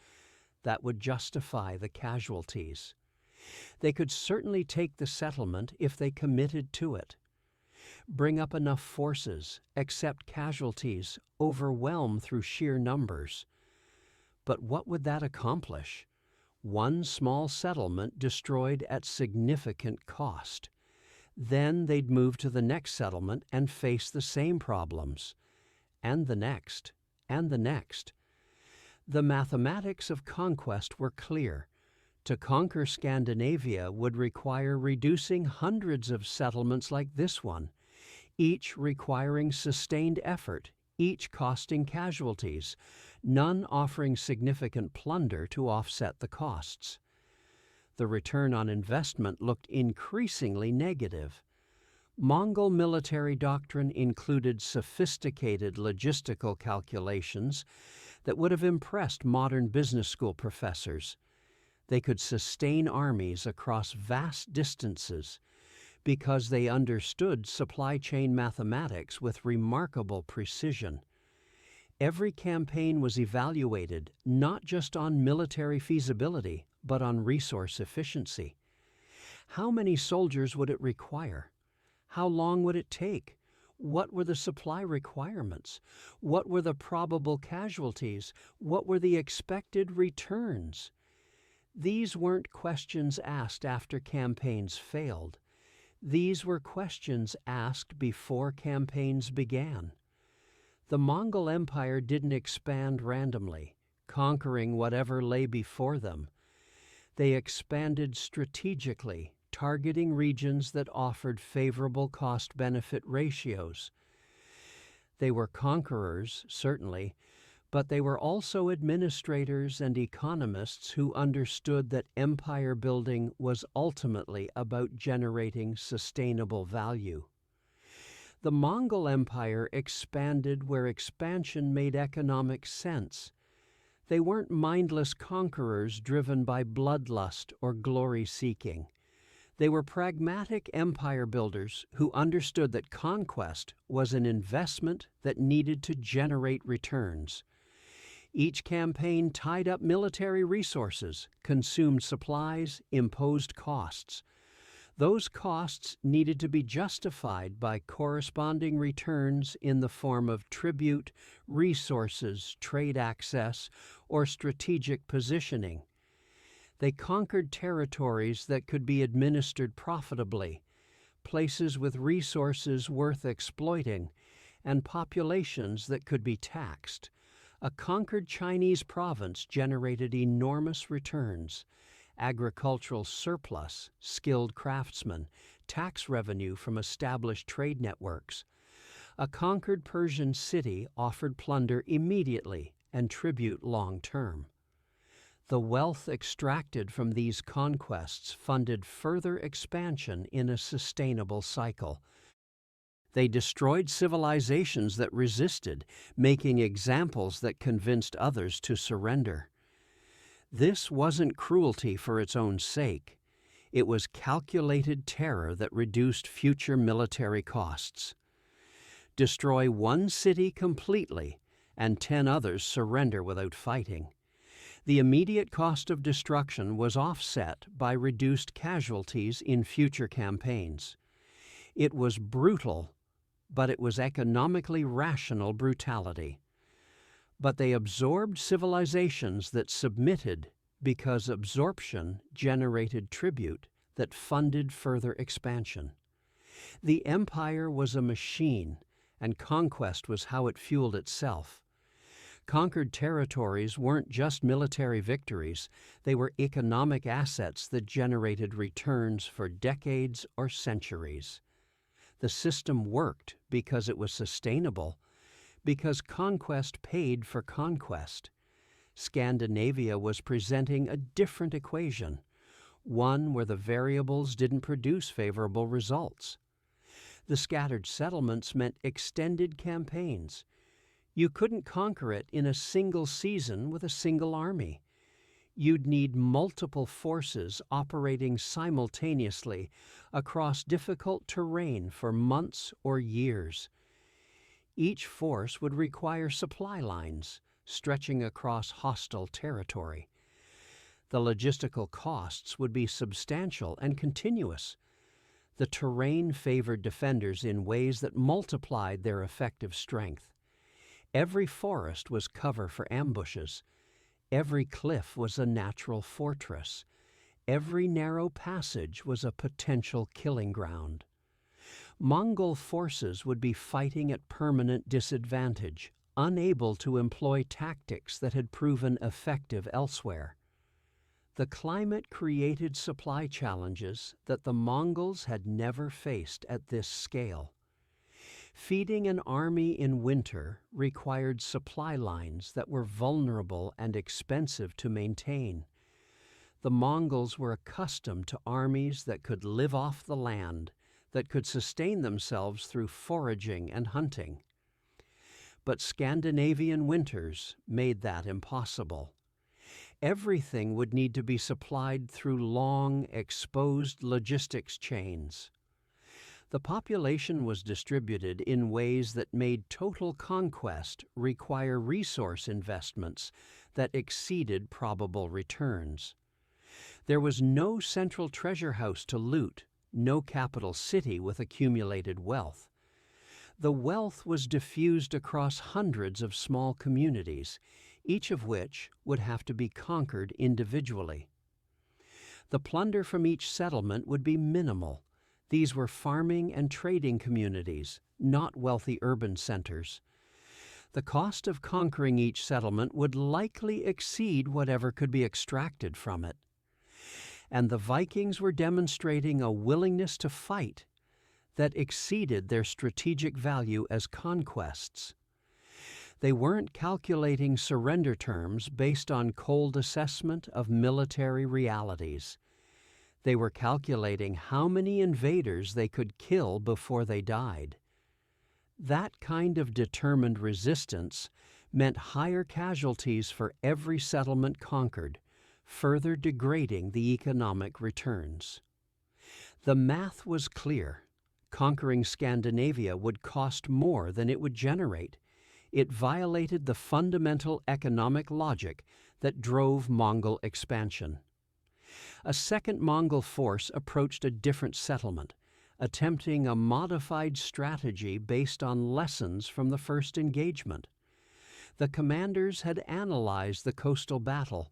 that would justify the casualties. They could certainly take the settlement if they committed to it. Bring up enough forces, accept casualties, overwhelm through sheer numbers. But what would that accomplish? One small settlement destroyed at significant cost. Then they'd move to the next settlement and face the same problems. And the next, and the next. The mathematics of conquest were clear. To conquer Scandinavia would require reducing hundreds of settlements like this one, each requiring sustained effort, each costing casualties, none offering significant plunder to offset the costs. The return on investment looked increasingly negative. Mongol military doctrine included sophisticated logistical calculations that would have impressed modern business school professors. They could sustain armies across vast distances because they understood supply chain mathematics with remarkable precision. Every campaign was evaluated not just on military feasibility, but on resource efficiency. How many soldiers would it require? How long would it take? What were the supply requirements? What were the probable casualties? What were the expected returns? These weren't questions asked after campaigns failed. These were questions asked before campaigns began. The Mongol Empire didn't expand randomly, conquering whatever lay before them. They expanded strategically, targeting regions that offered favorable cost-benefit ratios. They were conquerors, certainly, but they were also administrators and economists who understood that empire building was ultimately about generating sustainable value. The Mongol Empire expanded where expansion made economic sense. They weren't mindless conquerors driven by bloodlust or glory-seeking. They were pragmatic empire builders who understood that conquest was an investment that needed to generate returns. Each campaign tied up military resources, consumed supplies, imposed costs. Those costs needed to be justified by corresponding returns in the form of tribute, resources, trade access, or strategic positioning. They conquered territories that could be administered profitably, places with resources worth exploiting, and populations that could be taxed. A conquered Chinese province generated enormous returns: agricultural surplus, skilled craftsmen, tax revenue from established trade networks. A conquered Persian city offered plunder immediately and tribute long-term. The wealth extracted from these conquests funded further expansion in a sustainable cycle. They destroyed civilizations that resisted, making examples that convinced others to surrender. This wasn't cruelty for its own sake. It was calculated terror that reduced future military costs. Destroy one city completely, and 10 others surrender without fighting. The immediate cost of destruction was offset by reduced casualties in future campaigns. It was brutal, but it was economically rational brutality. But they absorbed civilizations that submitted because absorption generated tribute that funded further expansion. The empire was a machine, and conquest was how it fueled itself. Conquered territories weren't just military victories, they were economic assets that generated returns for decades or centuries. The system worked because it was sustainable, because conquest paid for conquest. Scandinavia was presenting a different equation, one where the variables didn't produce favorable results. The scattered settlements meant extended campaigns. You couldn't conquer it in a single season with a single army. You'd need multiple forces operating simultaneously across difficult terrain for months or years. Each force would require supply lines stretching across hostile territory. The logistical costs would be substantial and continuous. The terrain favored defenders in ways that multiplied their effective strength. Every forest was cover for ambushes. Every cliff was a natural fortress. Every narrow passage was a potential killing ground. Mongol forces would be fighting at permanent disadvantage, unable to employ tactics that had proven effective elsewhere. The climate created supply challenges that the Mongols had never faced at this scale. Feeding an army in winter required supply lines that were vulnerable and expensive to maintain. The Mongols were accustomed to armies that could live off the land, that could sustain themselves through foraging and hunting. but Scandinavian winters made that impossible. Everything would need to be supplied through long, exposed logistics chains. The population was distributed in ways that made total conquest require resource investments that exceeded probable returns. There was no central treasure house to loot, no capital city with accumulated wealth. The wealth was diffused across hundreds of small communities, each of which would have to be conquered individually. The plunder from each settlement would be minimal. These were farming and trading communities, not wealthy urban centers. The cost of conquering each settlement would likely exceed whatever could be extracted from it. And the Vikings were demonstrating a willingness to fight that exceeded their strategic value as conquests. They weren't calculating surrender terms based on cold assessment of military realities. They were calculating how many invaders they could kill before they died. That kind of determined resistance meant higher casualties for every settlement conquered, further degrading the economic returns. The math was clear. Conquering Scandinavia would cost more than it would generate. It violated the fundamental economic logic that drove Mongol expansion. A second Mongol force approached a different settlement, attempting a modified strategy based on lessons from the first engagement. The commanders had analyzed the coastal battle,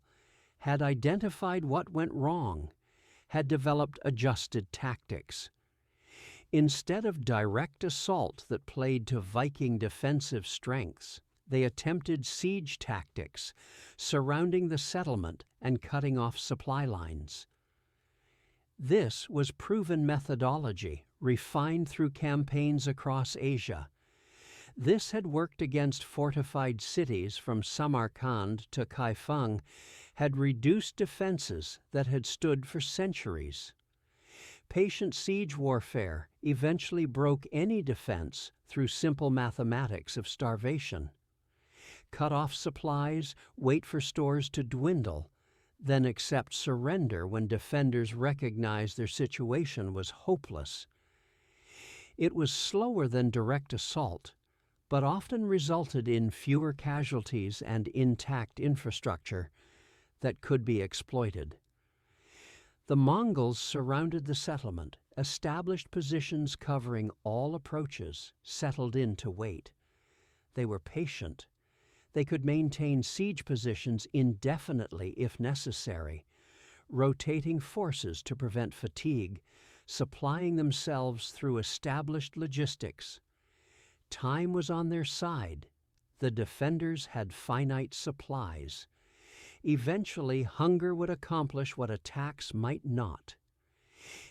had identified what went wrong, had developed adjusted tactics. Instead of direct assault that played to Viking defensive strengths, they attempted siege tactics, surrounding the settlement and cutting off supply lines. This was proven methodology, refined through campaigns across Asia. This had worked against fortified cities from Samarkand to Kaifeng, had reduced defenses that had stood for centuries. Patient siege warfare eventually broke any defense through simple mathematics of starvation. Cut off supplies, wait for stores to dwindle, then accept surrender when defenders recognized their situation was hopeless. It was slower than direct assault, but often resulted in fewer casualties and intact infrastructure that could be exploited. The Mongols surrounded the settlement, established positions covering all approaches, settled in to wait. They were patient. They could maintain siege positions indefinitely if necessary, rotating forces to prevent fatigue, supplying themselves through established logistics. Time was on their side. The defenders had finite supplies. Eventually, hunger would accomplish what attacks might not.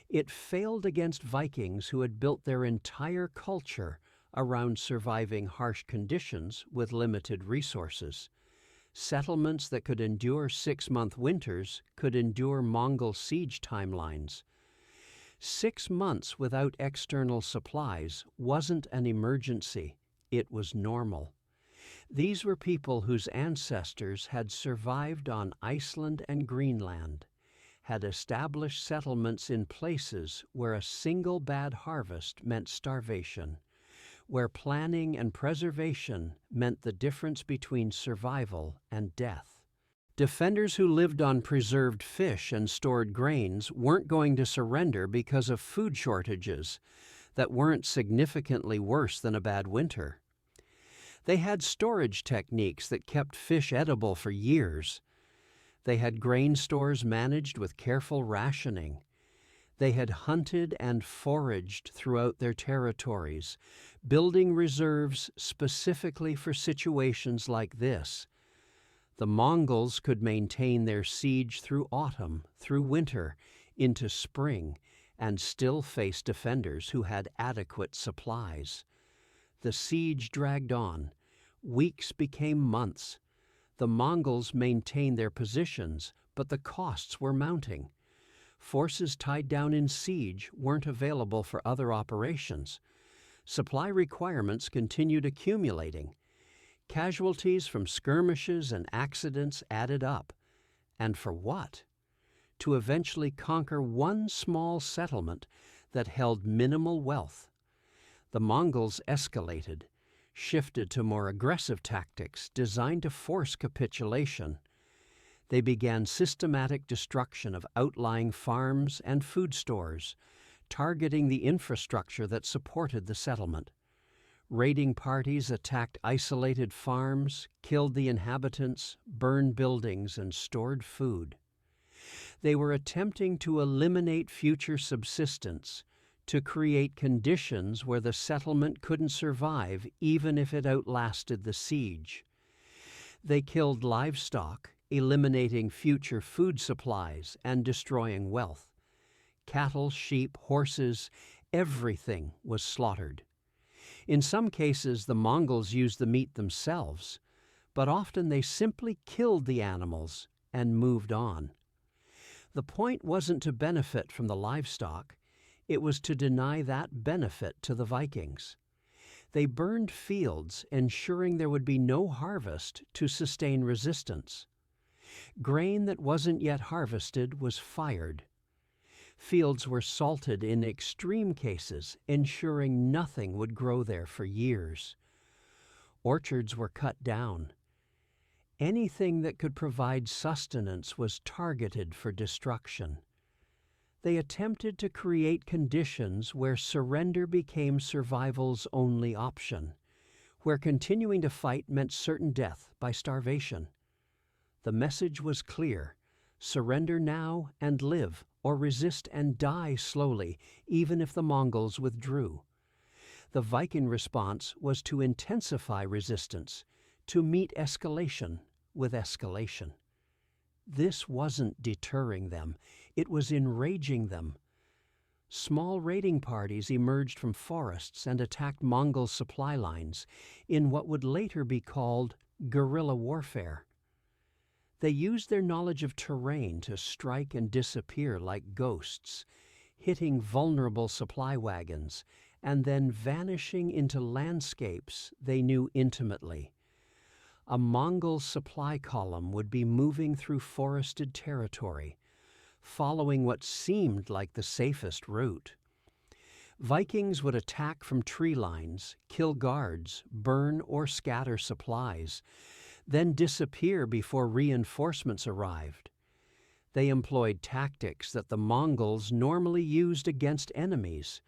It failed against Vikings who had built their entire culture around surviving harsh conditions with limited resources. Settlements that could endure 6-month winters could endure Mongol siege timelines. 6 months without external supplies wasn't an emergency, it was normal. These were people whose ancestors had survived on Iceland and Greenland, had established settlements in places where a single bad harvest meant starvation, where planning and preservation meant the difference between survival and death. Defenders who lived on preserved fish and stored grains weren't going to surrender because of food shortages that weren't significantly worse than a bad winter. They had storage techniques that kept fish edible for years. They had grain stores managed with careful rationing. They had hunted and foraged throughout their territories, building reserves specifically for situations like this. The Mongols could maintain their siege through autumn, through winter, into spring, and still face defenders who had adequate supplies. The siege dragged on. Weeks became months. The Mongols maintained their positions, but the costs were mounting. Forces tied down in siege weren't available for other operations. Supply requirements continued accumulating. Casualties from skirmishes and accidents added up. And for what? To eventually conquer one small settlement that held minimal wealth. The Mongols escalated, shifted to more aggressive tactics designed to force capitulation. They began systematic destruction of outlying farms and food stores, targeting the infrastructure that supported the settlement. Raiding parties attacked isolated farms, killed the inhabitants, burned buildings, and stored food. They were attempting to eliminate future subsistence, to create conditions where the settlement couldn't survive even if it outlasted the siege. They killed livestock, eliminating future food supplies and destroying wealth. Cattle, sheep, horses, everything was slaughtered. In some cases, the Mongols used the meat themselves, but often they simply killed the animals and moved on. The point wasn't to benefit from the livestock, it was to deny that benefit to the Vikings. They burned fields, ensuring there would be no harvest to sustain resistance. Grain that wasn't yet harvested was fired. Fields were salted in extreme cases, ensuring nothing would grow there for years. Orchards were cut down. Anything that could provide sustenance was targeted for destruction. They attempted to create conditions where surrender became survival's only option, where continuing to fight meant certain death by starvation. The message was clear: surrender now and live, or resist and die slowly, even if the Mongols withdrew. The Viking response was to intensify resistance, to meet escalation with escalation. This wasn't deterring them, it was enraging them. Small raiding parties emerged from forests and attacked Mongol supply lines in what would later be called guerrilla warfare. They used their knowledge of terrain to strike and disappear like ghosts, hitting vulnerable supply wagons and then vanishing into landscapes they knew intimately. A Mongol supply column would be moving through forested territory, following what seemed like the safest route. Vikings would attack from tree lines, kill guards, burn or scatter supplies, then disappear before reinforcements arrived. They employed tactics that the Mongols normally used against enemies: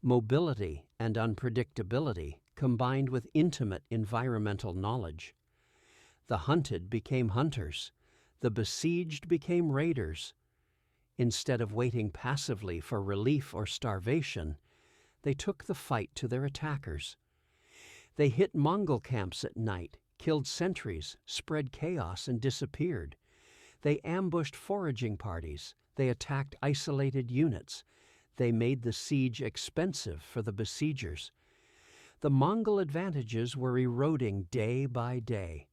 mobility and unpredictability combined with intimate environmental knowledge. The hunted became hunters. The besieged became raiders. Instead of waiting passively for relief or starvation, they took the fight to their attackers. They hit Mongol camps at night, killed sentries, spread chaos, and disappeared. They ambushed foraging parties. They attacked isolated units. They made the siege expensive for the besiegers. The Mongol advantages were eroding day by day.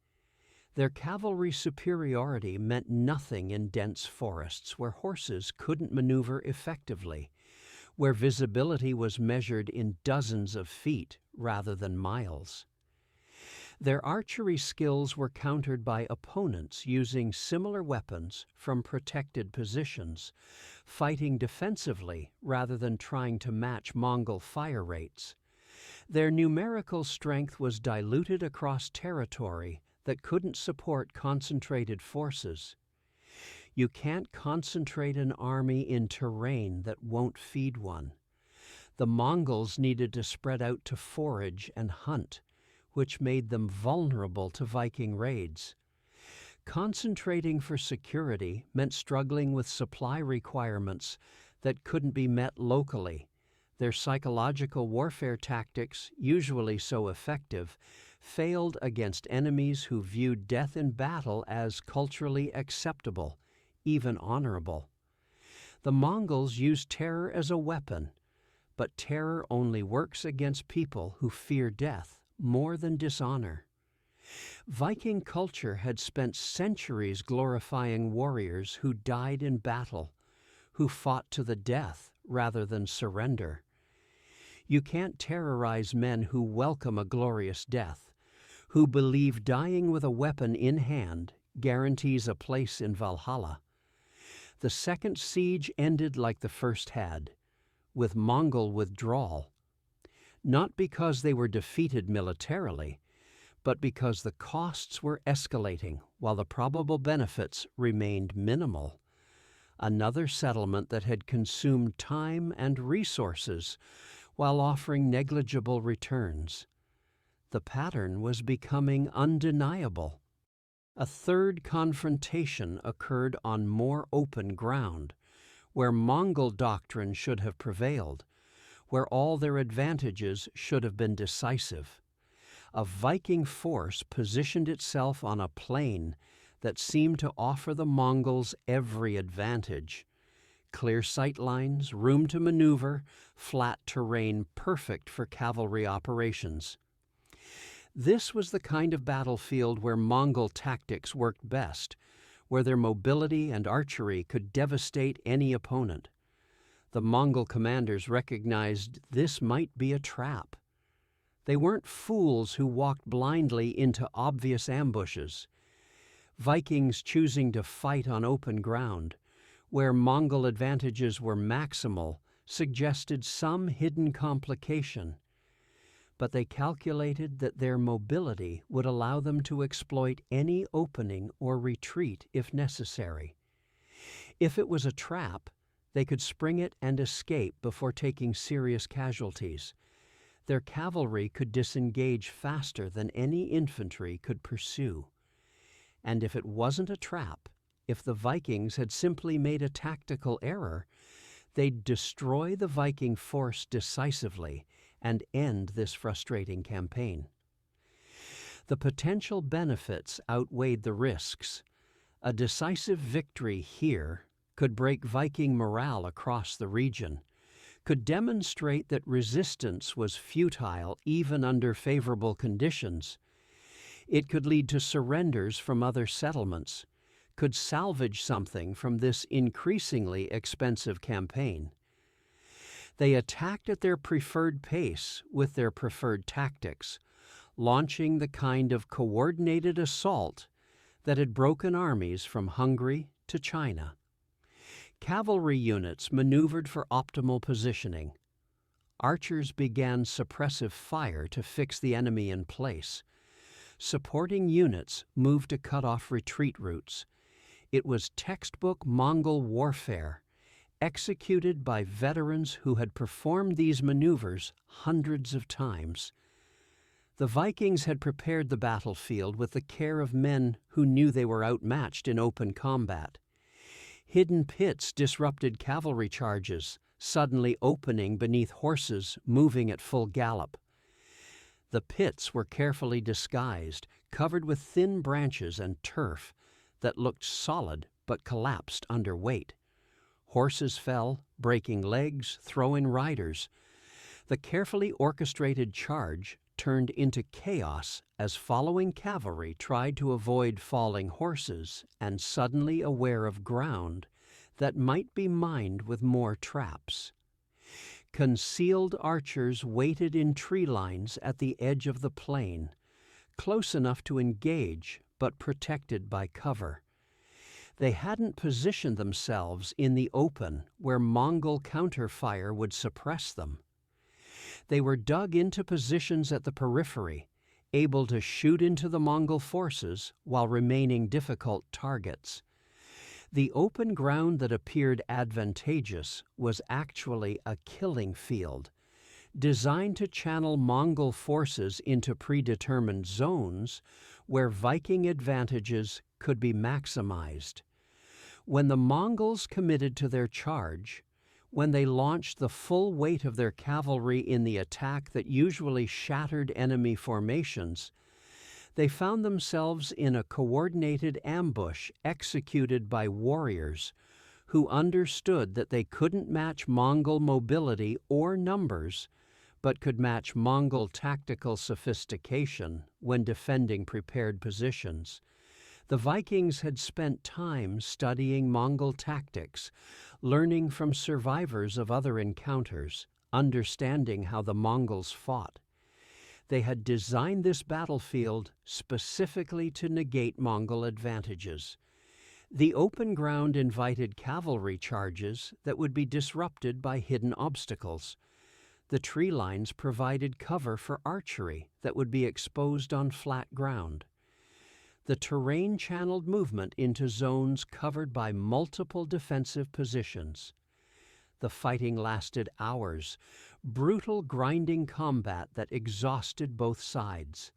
Their cavalry superiority meant nothing in dense forests where horses couldn't maneuver effectively, where visibility was measured in dozens of feet rather than miles. Their archery skills were countered by opponents using similar weapons from protected positions, fighting defensively rather than trying to match Mongol fire rates. Their numerical strength was diluted across territory that couldn't support concentrated forces. You can't concentrate an army in terrain that won't feed one. The Mongols needed to spread out to forage and hunt, which made them vulnerable to Viking raids. Concentrating for security meant struggling with supply requirements that couldn't be met locally. Their psychological warfare tactics, usually so effective, failed against enemies who viewed death in battle as culturally acceptable, even honorable. The Mongols used terror as a weapon, but terror only works against people who fear death more than dishonor. Viking culture had spent centuries glorifying warriors who died in battle, who fought to the death rather than surrender. You can't terrorize men who welcome a glorious death, who believe dying with a weapon in hand guarantees a place in Valhalla. The second siege ended like the first had, with Mongol withdrawal, not because they were defeated militarily, but because the costs were escalating while the probable benefits remained minimal. Another settlement that had consumed time and resources while offering negligible returns. The pattern was becoming undeniable. A third confrontation occurred on more open ground, where Mongol doctrine should have prevailed, where all their advantages should have been decisive. A Viking force positioned itself on a plain that seemed to offer the Mongols every advantage. Clear sight lines, room to maneuver, flat terrain perfect for cavalry operations. This was the kind of battlefield where Mongol tactics worked best, where their mobility and archery could devastate any opponent. The Mongol commanders recognized this might be a trap. They weren't fools who walked blindly into obvious ambushes. Vikings choosing to fight on open ground, where Mongol advantages were maximal, suggested some hidden complication. But they calculated that their mobility would allow them to exploit any opening or retreat if necessary. If it was a trap, they could spring it and escape before taking serious casualties. Their cavalry could disengage faster than any infantry could pursue. And if it wasn't a trap, if the Vikings had simply made a tactical error, they'd destroy the Viking force decisively and end this frustrating campaign. The potential benefits outweighed the risks. A decisive victory here could break Viking morale across the region, could demonstrate that resistance was futile even under favorable conditions. It could lead to surrenders from other settlements, could salvage something from this increasingly expensive campaign. They attacked at their preferred pace with their preferred tactics, launching the kind of coordinated assault that had broken armies from Hungary to China. Cavalry units maneuvered for optimal positioning. Archers began suppressive fire to fix the enemy in place. Supporting units moved to cut off retreat routes. It was textbook Mongol warfare, executed by veterans who had performed these maneuvers hundreds of times. The Vikings had prepared the battlefield with the care of men who knew they were outmatched in open combat. Hidden pits disrupted cavalry charges, suddenly opening beneath horses moving at full gallop. The pits were carefully disguised, covered with thin branches and turf that looked solid but collapsed under weight. Horses fell, breaking legs, throwing riders. The carefully orchestrated charge turned into chaos as following cavalry tried to avoid falling horses and suddenly aware of ground that might be mined with more traps. Concealed archers waited in tree lines at the edge of the plain, close enough to engage but protected by cover. They hadn't positioned themselves in the open where Mongol counterfire would suppress them. They were dug into positions at the periphery, able to shoot into the Mongol forces while remaining difficult targets. The open ground that appeared advantageous was actually a killing field, designed to channel Mongol forces into predetermined zones where Viking advantages could be maximized. When the Mongols committed to their charge, when they launched the full weight of their cavalry in the attack that usually shattered enemy formations, they found themselves in a coordinated ambush executed by warriors who understood that they couldn't match Mongol mobility or numbers, but could match Mongol tactical sophistication when defending prepared positions. The Vikings had spent time studying Mongol tactics, learning from survivors of other encounters, understanding how the Mongols fought. They had designed this battlefield specifically to negate Mongol advantages. The open ground invited cavalry charges that would be disrupted by hidden obstacles. The tree lines provided cover for archery that would be exposed on flat ground. The terrain channeled movement into zones covered by multiple defensive positions. The fighting lasted hours, brutal grinding combat that exhausted both sides.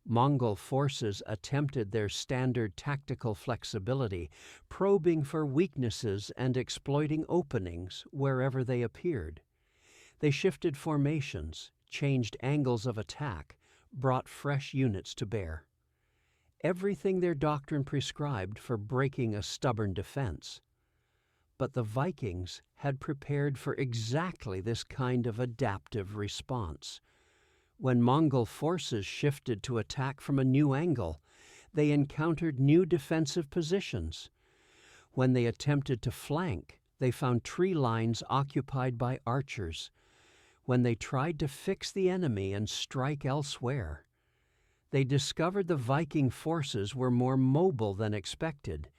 Mongol forces attempted their standard tactical flexibility, probing for weaknesses and exploiting openings wherever they appeared. They shifted formations, changed angles of attack, brought fresh units to bear. Everything their doctrine prescribed for breaking a stubborn defense. But the Vikings had prepared for exactly this kind of adaptive response. When Mongol forces shifted to attack from a new angle, they encountered new defensive positions. When they attempted to flank, they found tree lines occupied by archers. When they tried to fix the enemy and strike elsewhere, they discovered the Viking forces were more mobile than expected,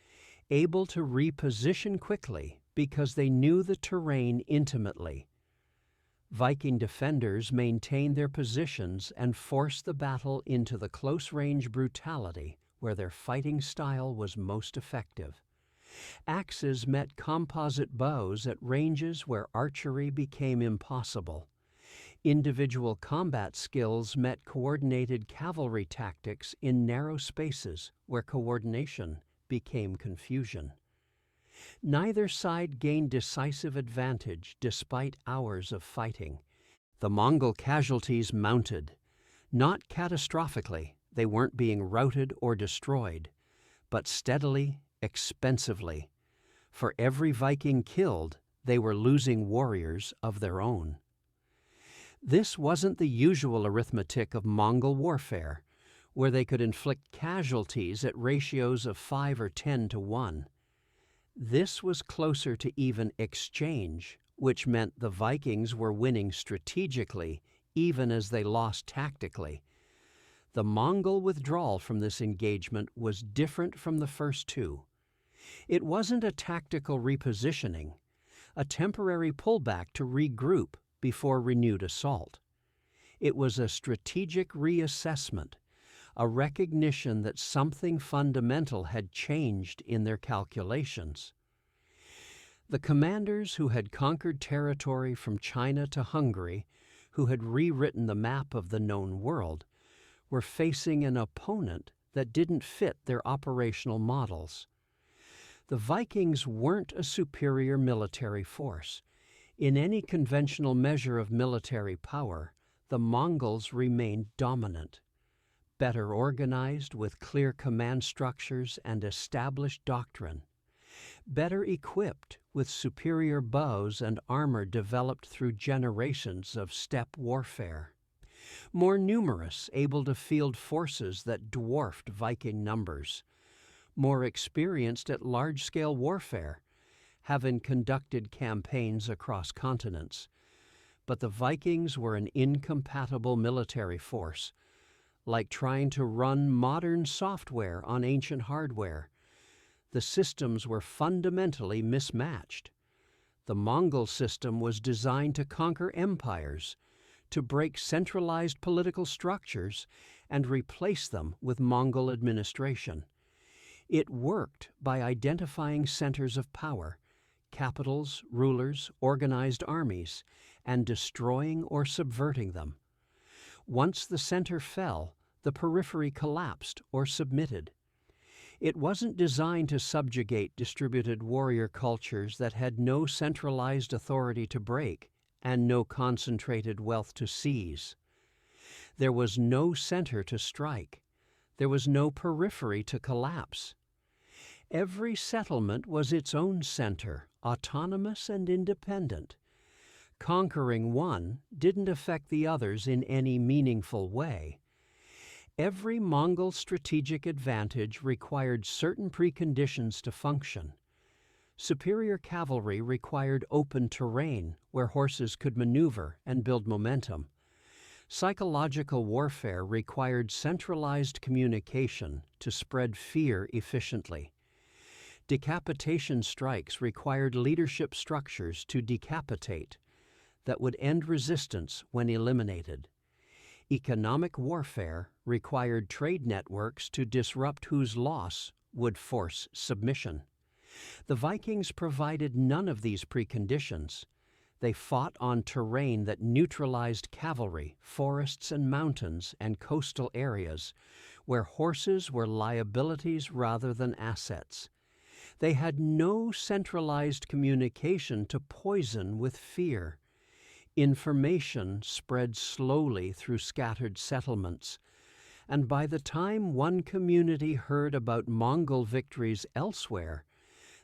able to reposition quickly because they knew the terrain intimately. Viking defenders maintained their positions and forced the battle into the close-range brutality where their fighting style was most effective. Axes met composite bows at ranges where archery became impossible. Individual combat skills met coordinated cavalry tactics in narrow spaces where coordination became confusion. Neither side gained decisive advantage despite hours of fighting. The Mongol casualties mounted. Not catastrophically, they weren't being routed or destroyed, but steadily, expensively. For every Viking killed, they were losing warriors of their own. This wasn't the usual arithmetic of Mongol warfare, where they could inflict casualties at ratios of 5 or 10 to 1. This was closer to even exchange, which meant the Vikings were winning strategically even as they lost tactically. The Mongol withdrawal from this engagement was different from the first two. It wasn't a tactical repositioning, a temporary pullback to regroup before renewed assault. It was a strategic reassessment, a recognition that something fundamental had changed in their calculations. The commanders who had conquered territory from China to Hungary, who had rewritten the map of the known world, were facing an opponent that didn't fit their operational models. The Vikings weren't a superior military force. In any conventional measure of military power, the Mongols remained dominant. Better organized with clear command structures and established doctrine. Better equipped with superior bows and armor developed through generations of steppe warfare. More numerous, able to field forces that dwarfed Viking numbers. More experienced at large-scale warfare, having conducted campaigns across continents. But the Vikings were an incompatible military force, like trying to run modern software on ancient hardware. The systems were fundamentally mismatched. The Mongol system was designed to conquer empires, to break centralized political structures and replace them with Mongol administration. It worked by identifying centers of power, capitals, rulers, organized armies, and destroying or subverting them. Once the center fell, the periphery collapsed or submitted. It wasn't designed to subjugate distributed warrior cultures that had no centralized authority to break and no concentrated wealth to seize. There was no center to strike. There was no periphery to collapse. Every settlement was its own center, autonomous and independent. Conquering one didn't affect the others in any meaningful way. Every Mongol strategic advantage required certain preconditions to function. Superior cavalry required open terrain where horses could maneuver and build momentum. Psychological warfare required centralized communication to spread fear efficiently. Decapitation strikes required leadership structures to decapitate that would end resistance when eliminated. Economic warfare required trade networks to disrupt whose loss would force submission. The Vikings provided none of these preconditions. They fought on terrain that neutralized cavalry, forests and mountains, and coastal areas, where horses were liabilities rather than assets. They had no centralized communication to poison with fear. Information spread slowly through scattered settlements, and by the time one community heard about Mongol victories elsewhere,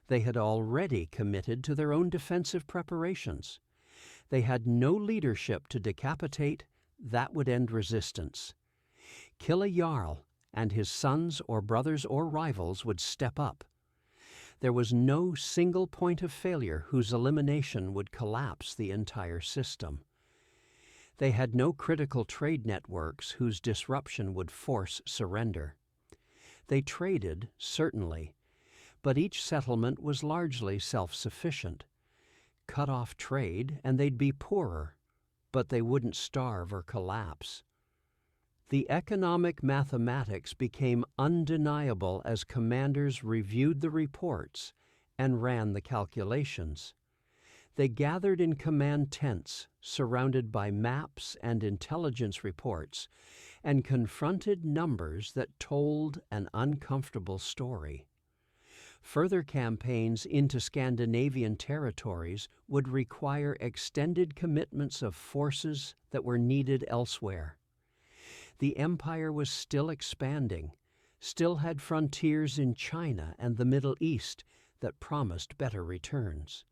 they had already committed to their own defensive preparations. They had no leadership to decapitate. That would end resistance. Kill a jarl, and his sons or brothers or rivals would step up. There was no single point of failure whose elimination would collapse the entire system. They had no critical trade networks whose disruption would force surrender. They traded, certainly, but each settlement was largely self-sufficient. Cut off trade and they'd be poorer, but they wouldn't starve or collapse. The economic mathematics became undeniable as commanders reviewed the reports and ran the calculations. They gathered in command tents, surrounded by maps and intelligence reports, and confronted numbers that told an uncomfortable story. Further campaigns into Scandinavian territories would require extended commitments of forces that were needed elsewhere. The empire was still expanding, still had frontiers in China and the Middle East that promised better returns.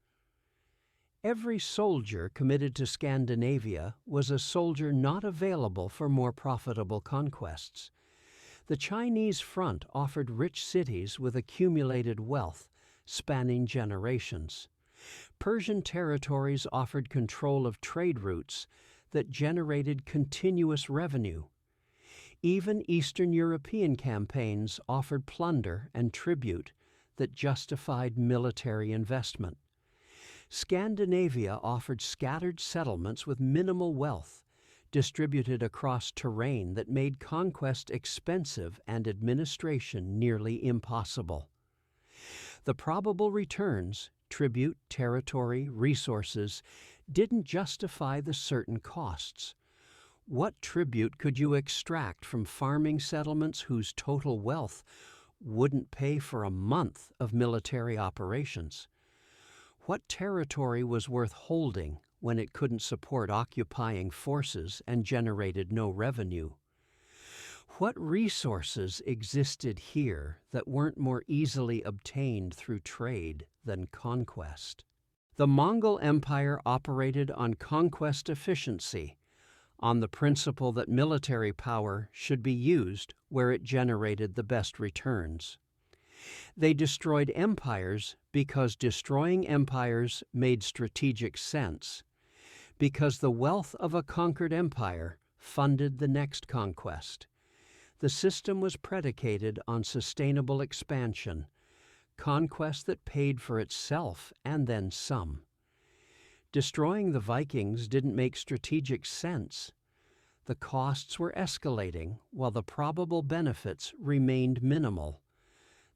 Every soldier committed to Scandinavia was a soldier not available for more profitable conquests. The Chinese front offered rich cities with accumulated wealth, spanning generations. Persian territories offered control of trade routes that generated continuous revenue. Even Eastern European campaigns offered plunder and tribute that justified military investment. Scandinavia offered scattered settlements with minimal wealth, distributed across terrain that made conquest expensive and administration nearly impossible. The probable returns, tribute, territory, resources, didn't justify the certain costs. What tribute could you extract from farming settlements whose total wealth wouldn't pay for a month of military operations? What territory was worth holding when it couldn't support occupying forces and generated no revenue? What resources existed here that weren't more easily obtained through trade than conquest? The Mongol Empire operated on conquest efficiency, on the principle that military power should be used where it generated the best returns. They destroyed empires because destroying empires made strategic sense, because the wealth of a conquered empire funded the next conquest. The system was predicated on sustainable expansion, conquest that paid for itself and then some. Destroying the Vikings didn't make strategic sense. The costs were escalating while the probable benefits remained minimal.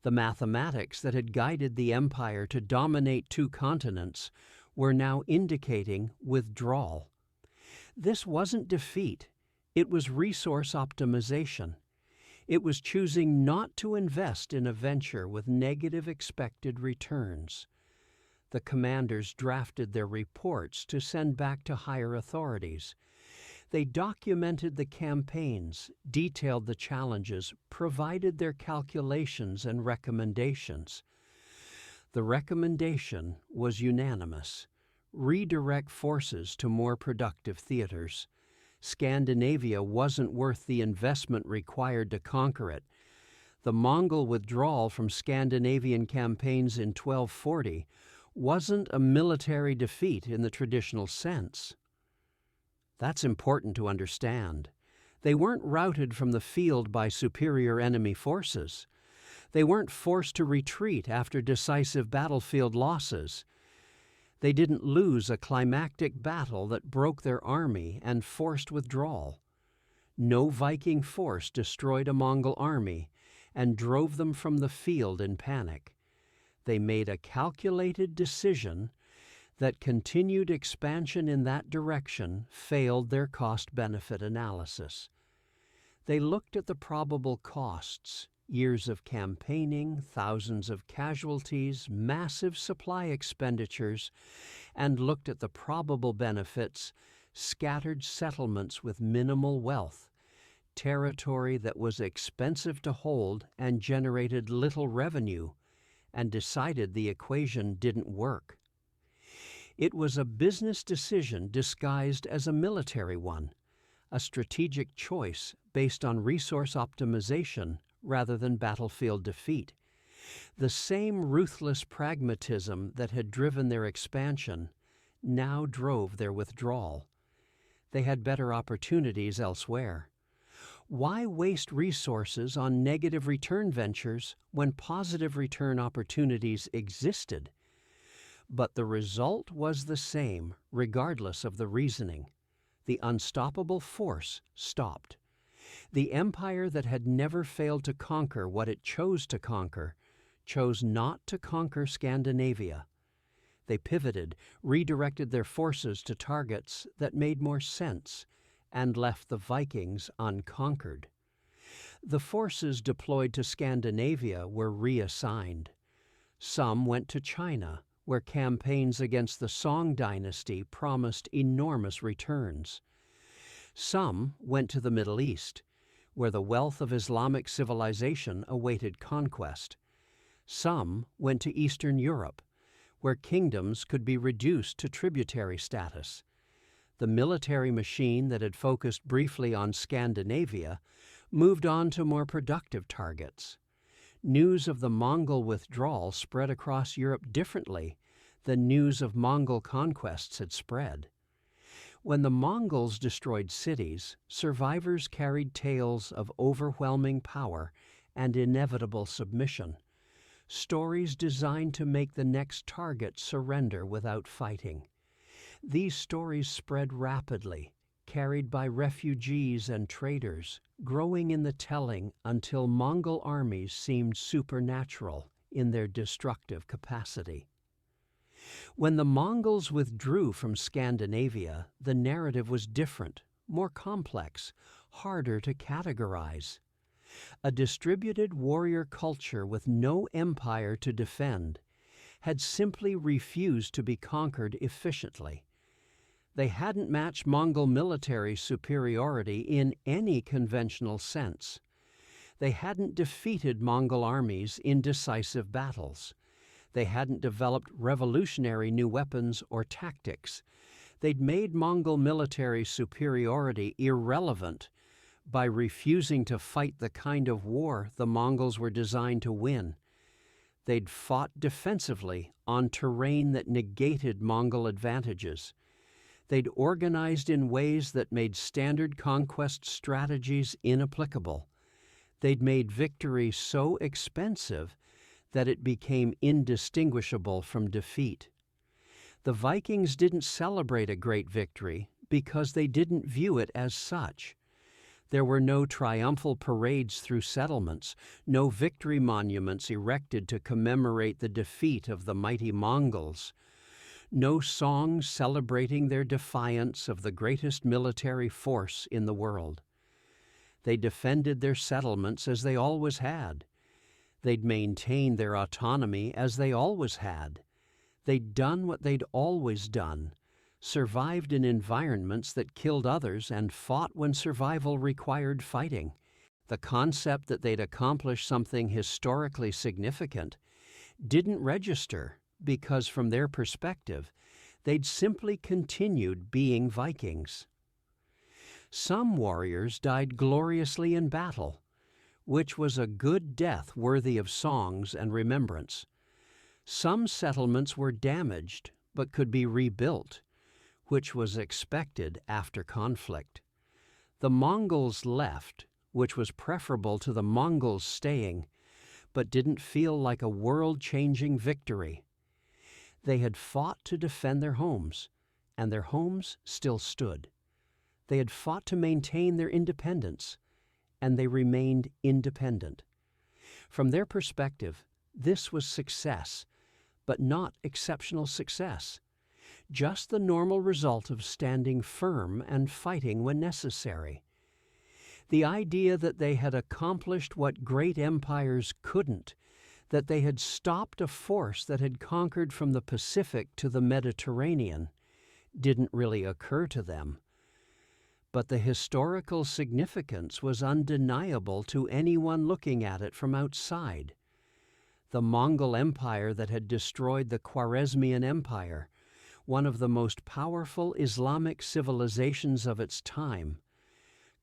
The mathematics that had guided the empire to dominate 2 continents were now indicating withdrawal. This wasn't defeat, it was resource optimization. It was choosing not to invest in a venture with negative expected returns. The commanders drafted their reports to send back to higher authorities. They documented the campaigns, detailed the challenges, provided their calculations and recommendations. The recommendation was unanimous: redirect forces to more productive theaters. Scandinavia wasn't worth the investment required to conquer it. The Mongol withdrawal from Scandinavian campaigns in 1240 wasn't a military defeat in the traditional sense. That's important to understand. They weren't routed from the field by superior enemy forces. They weren't forced to retreat after decisive battlefield losses. They didn't lose a climactic battle that broke their army and forced withdrawal. No Viking force destroyed a Mongol army and drove them from the field in panic. They made a calculated decision that continued expansion in that direction failed their cost-benefit analysis. They looked at the probable costs, years of campaigning, thousands of casualties, massive supply expenditures, and looked at the probable benefits, scattered settlements with minimal wealth, territory that was expensive to hold and generated little revenue, and decided the equation didn't work. It was a business decision disguised as a military one, a strategic choice based on resource optimization rather than battlefield defeat. The same ruthless pragmatism that had driven their expansion now drove their withdrawal. They had better opportunities elsewhere. Why waste resources on negative return ventures when positive return opportunities existed? But the result was the same, regardless of the reasoning. The unstoppable force stopped. The empire that had never failed to conquer what it chose to conquer chose not to conquer Scandinavia. They pivoted, redirected their forces to targets that made more sense, and left the Vikings unconquered. The forces deployed to Scandinavia were reassigned. Some went to China, where campaigns against the Song dynasty promised enormous returns. Some went to the Middle East, where the wealth of Islamic civilization awaited conquest. Some went to Eastern Europe, where kingdoms could be reduced to tributary status. The military machine that had focused briefly on Scandinavia moved on to more productive targets. News of the Mongol withdrawal spread across Europe differently than news of Mongol conquests had spread. When the Mongols destroyed cities, survivors carried tales of overwhelming power and inevitable submission, stories designed to make the next target surrender without fighting. These stories spread rapidly, carried by refugees and traders, growing in the telling until Mongol armies seemed supernatural in their destructive capacity. When the Mongols withdrew from Scandinavia, the narrative was different, more complex, harder to categorize. A distributed warrior culture with no empire to defend had simply refused to be conquered efficiently. They hadn't matched Mongol military superiority in any conventional sense. They hadn't defeated Mongol armies in decisive battles. They hadn't developed revolutionary new weapons or tactics. They'd made Mongol military superiority irrelevant by refusing to fight the kind of war the Mongols were designed to win. They'd fought defensively on terrain that negated Mongol advantages. They'd organized in ways that made standard conquest strategies inapplicable. They'd made victory so expensive that it became indistinguishable from defeat. The Vikings didn't celebrate a great victory because they didn't view it as such. There were no triumphal parades through settlements, no victory monuments erected to commemorate the defeat of the mighty Mongols, no songs celebrating their defiance of the greatest military force in the world. They defended their settlements as they always had. They'd maintained their autonomy as they always had. They'd done what they'd always done, survived in environments that killed others and fought when survival required fighting. The concept that they'd accomplished something historically significant didn't register because from their perspective, they'd simply continued being Vikings. Some warriors died gloriously in battle, which was a good death worthy of songs and remembrance. Some settlements were damaged but could be rebuilt, which was expected after conflict. The Mongols left, which was preferable to the Mongols staying, but didn't feel like a world-changing victory. They had fought to defend their homes, and their homes still stood. They had fought to maintain their independence, and they remained independent. From their perspective, this was success, but not exceptional success. Just the normal result of standing firm and fighting when necessary. The idea that they had accomplished what great empires couldn't, that they had stopped a force that had conquered from the Pacific to the Mediterranean, didn't really occur to them. But the historical significance was undeniable to anyone looking at it from outside. The Mongol Empire that had destroyed the Khwarezmian Empire, one of the most powerful Islamic civilizations of its time,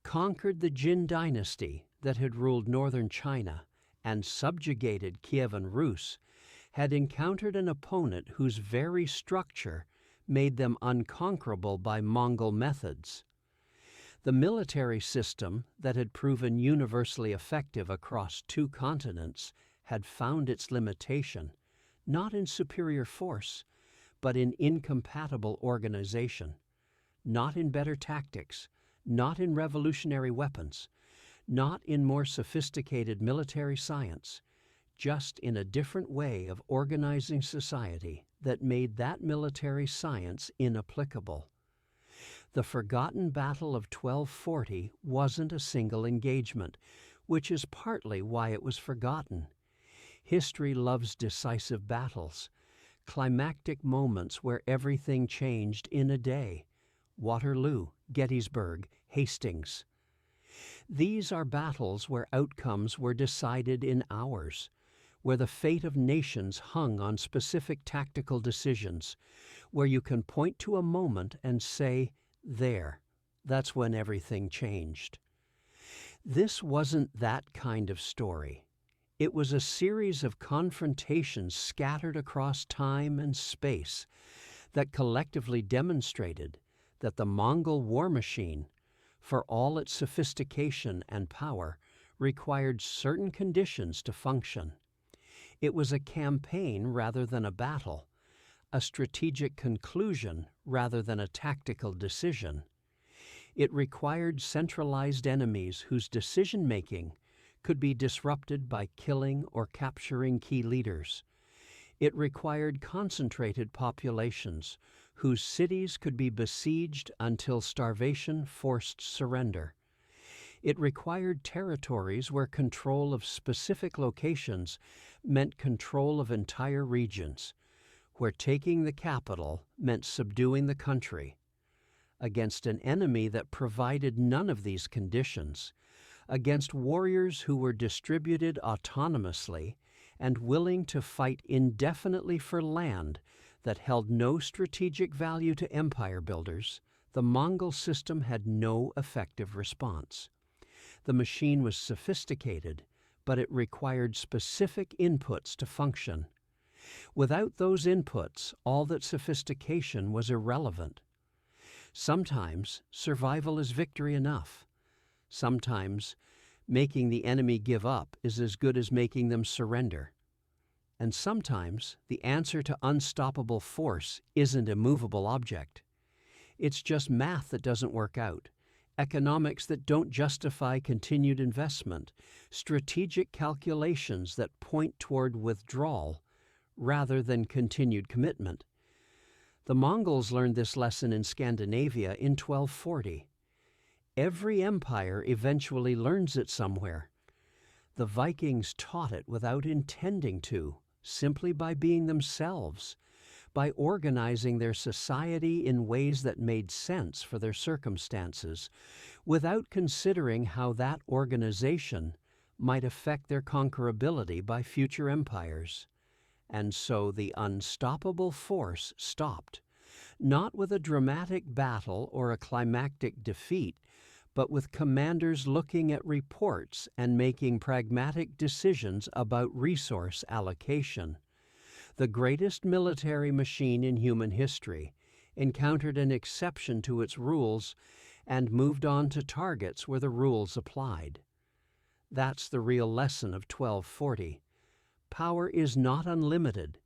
conquered the Jin dynasty that had ruled northern China and subjugated Kievan Rus, had encountered an opponent whose very structure made them unconquerable by Mongol methods. The military system that had proven universally effective across 2 continents had found its limitation, not in superior force, but in incompatible organization, not in better tactics, not in revolutionary weapons, not in more sophisticated military science, just in a different way of organizing society that made that military science inapplicable. The forgotten Battle of 1240 wasn't a single engagement, which is partly why it was forgotten. History loves decisive battles, climactic moments where everything changed in a day. Waterloo, Gettysburg, Hastings. These are battles where outcomes were decided in hours, where the fate of nations hung on specific tactical decisions, where you can point to a moment and say, there, that's when everything changed. This wasn't that kind of story. It was a series of confrontations scattered across time and space that collectively demonstrated that the Mongol war machine, for all its sophistication and power, required certain conditions to function. It was a campaign rather than a battle, a strategic conclusion rather than a tactical decision. It required centralized enemies whose decision-making could be disrupted by killing or capturing key leaders. It required concentrated populations whose cities could be besieged until starvation forced surrender. It required territories where control of specific locations meant control of entire regions, where taking the capital meant subduing the country, against an enemy that provided none of these conditions, against warriors who were distributed autonomously and willing to fight indefinitely for land that held no strategic value to empire builders. The Mongol system had no effective response. The machine was sophisticated, but it required specific inputs to function. Without those inputs, all that sophistication was irrelevant. Sometimes survival is victory enough. Sometimes making the enemy give up is as good as making them surrender. And sometimes the answer to unstoppable force isn't a movable object. It's just math that doesn't work out, economics that don't justify continued investment, strategic calculations that point toward withdrawal rather than continued commitment. The Mongols learned this lesson in Scandinavia in 1240. Every empire eventually learns it somewhere. The Vikings taught it without intending to, simply by being themselves, by organizing their society in ways that made sense for their circumstances, without considering how that organization might affect their conquerability by future empires. And so the unstoppable force stopped, not with a dramatic battle or a climactic defeat, but with commanders looking at reports and making pragmatic decisions about resource allocation. The greatest military machine in human history encountered an exception to its rules, and moved on to targets where the rules applied. That's the real lesson of 1240. Power is not unlimited.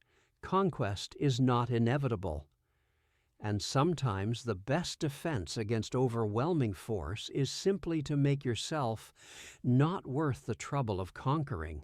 Conquest is not inevitable. And sometimes the best defense against overwhelming force is simply to make yourself not worth the trouble of conquering.